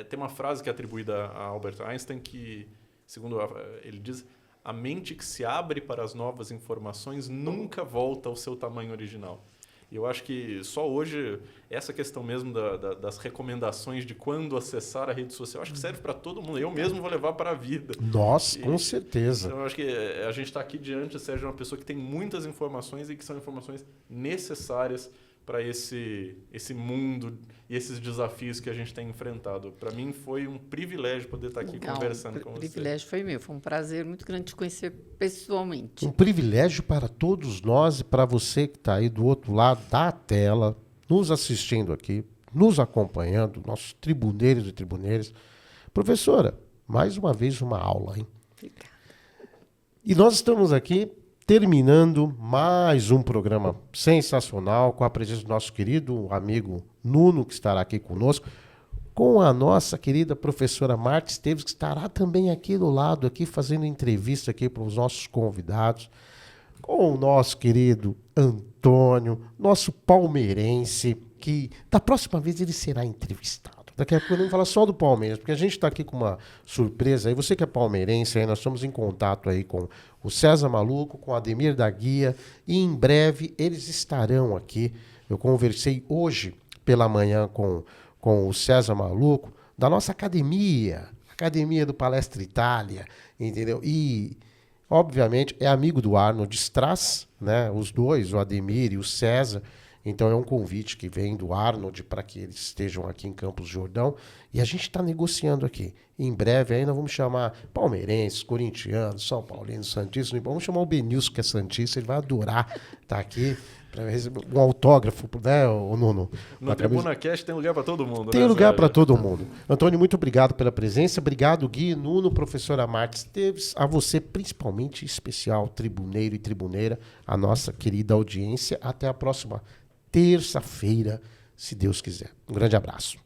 tem uma frase que é atribuída a Albert Einstein que, segundo ele diz, a mente que se abre para as novas informações nunca volta ao seu tamanho original. E eu acho que só hoje, essa questão mesmo das recomendações de quando acessar a rede social, acho que serve para todo mundo. Eu mesmo vou levar para a vida. Nós, com certeza. Então, eu acho que a gente está aqui diante, Sérgio, de uma pessoa que tem muitas informações e que são informações necessárias para esse mundo e esses desafios que a gente tem enfrentado. Para mim foi um privilégio poder estar aqui conversando com você. O privilégio foi meu, foi um prazer muito grande te conhecer pessoalmente. Um privilégio para todos nós e para você que está aí do outro lado da tela, nos assistindo aqui, nos acompanhando, nossos tribuneiros e tribuneiras. Professora, mais uma vez uma aula, hein? Obrigada. E nós estamos aqui terminando mais um programa sensacional com a presença do nosso querido amigo Nuno, que estará aqui conosco, com a nossa querida professora Marta Esteves, que estará também aqui do lado, aqui fazendo entrevista aqui para os nossos convidados, com o nosso querido Antônio, nosso palmeirense, que da próxima vez ele será entrevistado. Daqui a pouco vamos falar só do Palmeiras, porque a gente está aqui com uma surpresa aí. Você que é palmeirense, aí nós estamos em contato aí com o César Maluco, com o Ademir da Guia, e em breve eles estarão aqui. Eu conversei hoje pela manhã com o César Maluco, da nossa academia do Palestra Itália, entendeu? E, obviamente, é amigo do Arnold Strass, né? Os dois, o Ademir e o César. Então é um convite que vem do Arnold para que eles estejam aqui em Campos do Jordão. E a gente está negociando aqui. Em breve ainda vamos chamar palmeirenses, corintianos, São Paulinos, Santistas. Vamos chamar o Benilson, que é santista. Ele vai adorar estar aqui para receber um autógrafo, né, o Nuno? No Tribuna Cast tem lugar para todo mundo. Tem né, lugar Sérgio? para todo mundo. Antônio, muito obrigado pela presença. Obrigado, Gui, Nuno, professora Marta Esteves. A você, principalmente, especial, tribuneiro e tribuneira, a nossa querida audiência. Até a próxima terça-feira, se Deus quiser. Um grande abraço.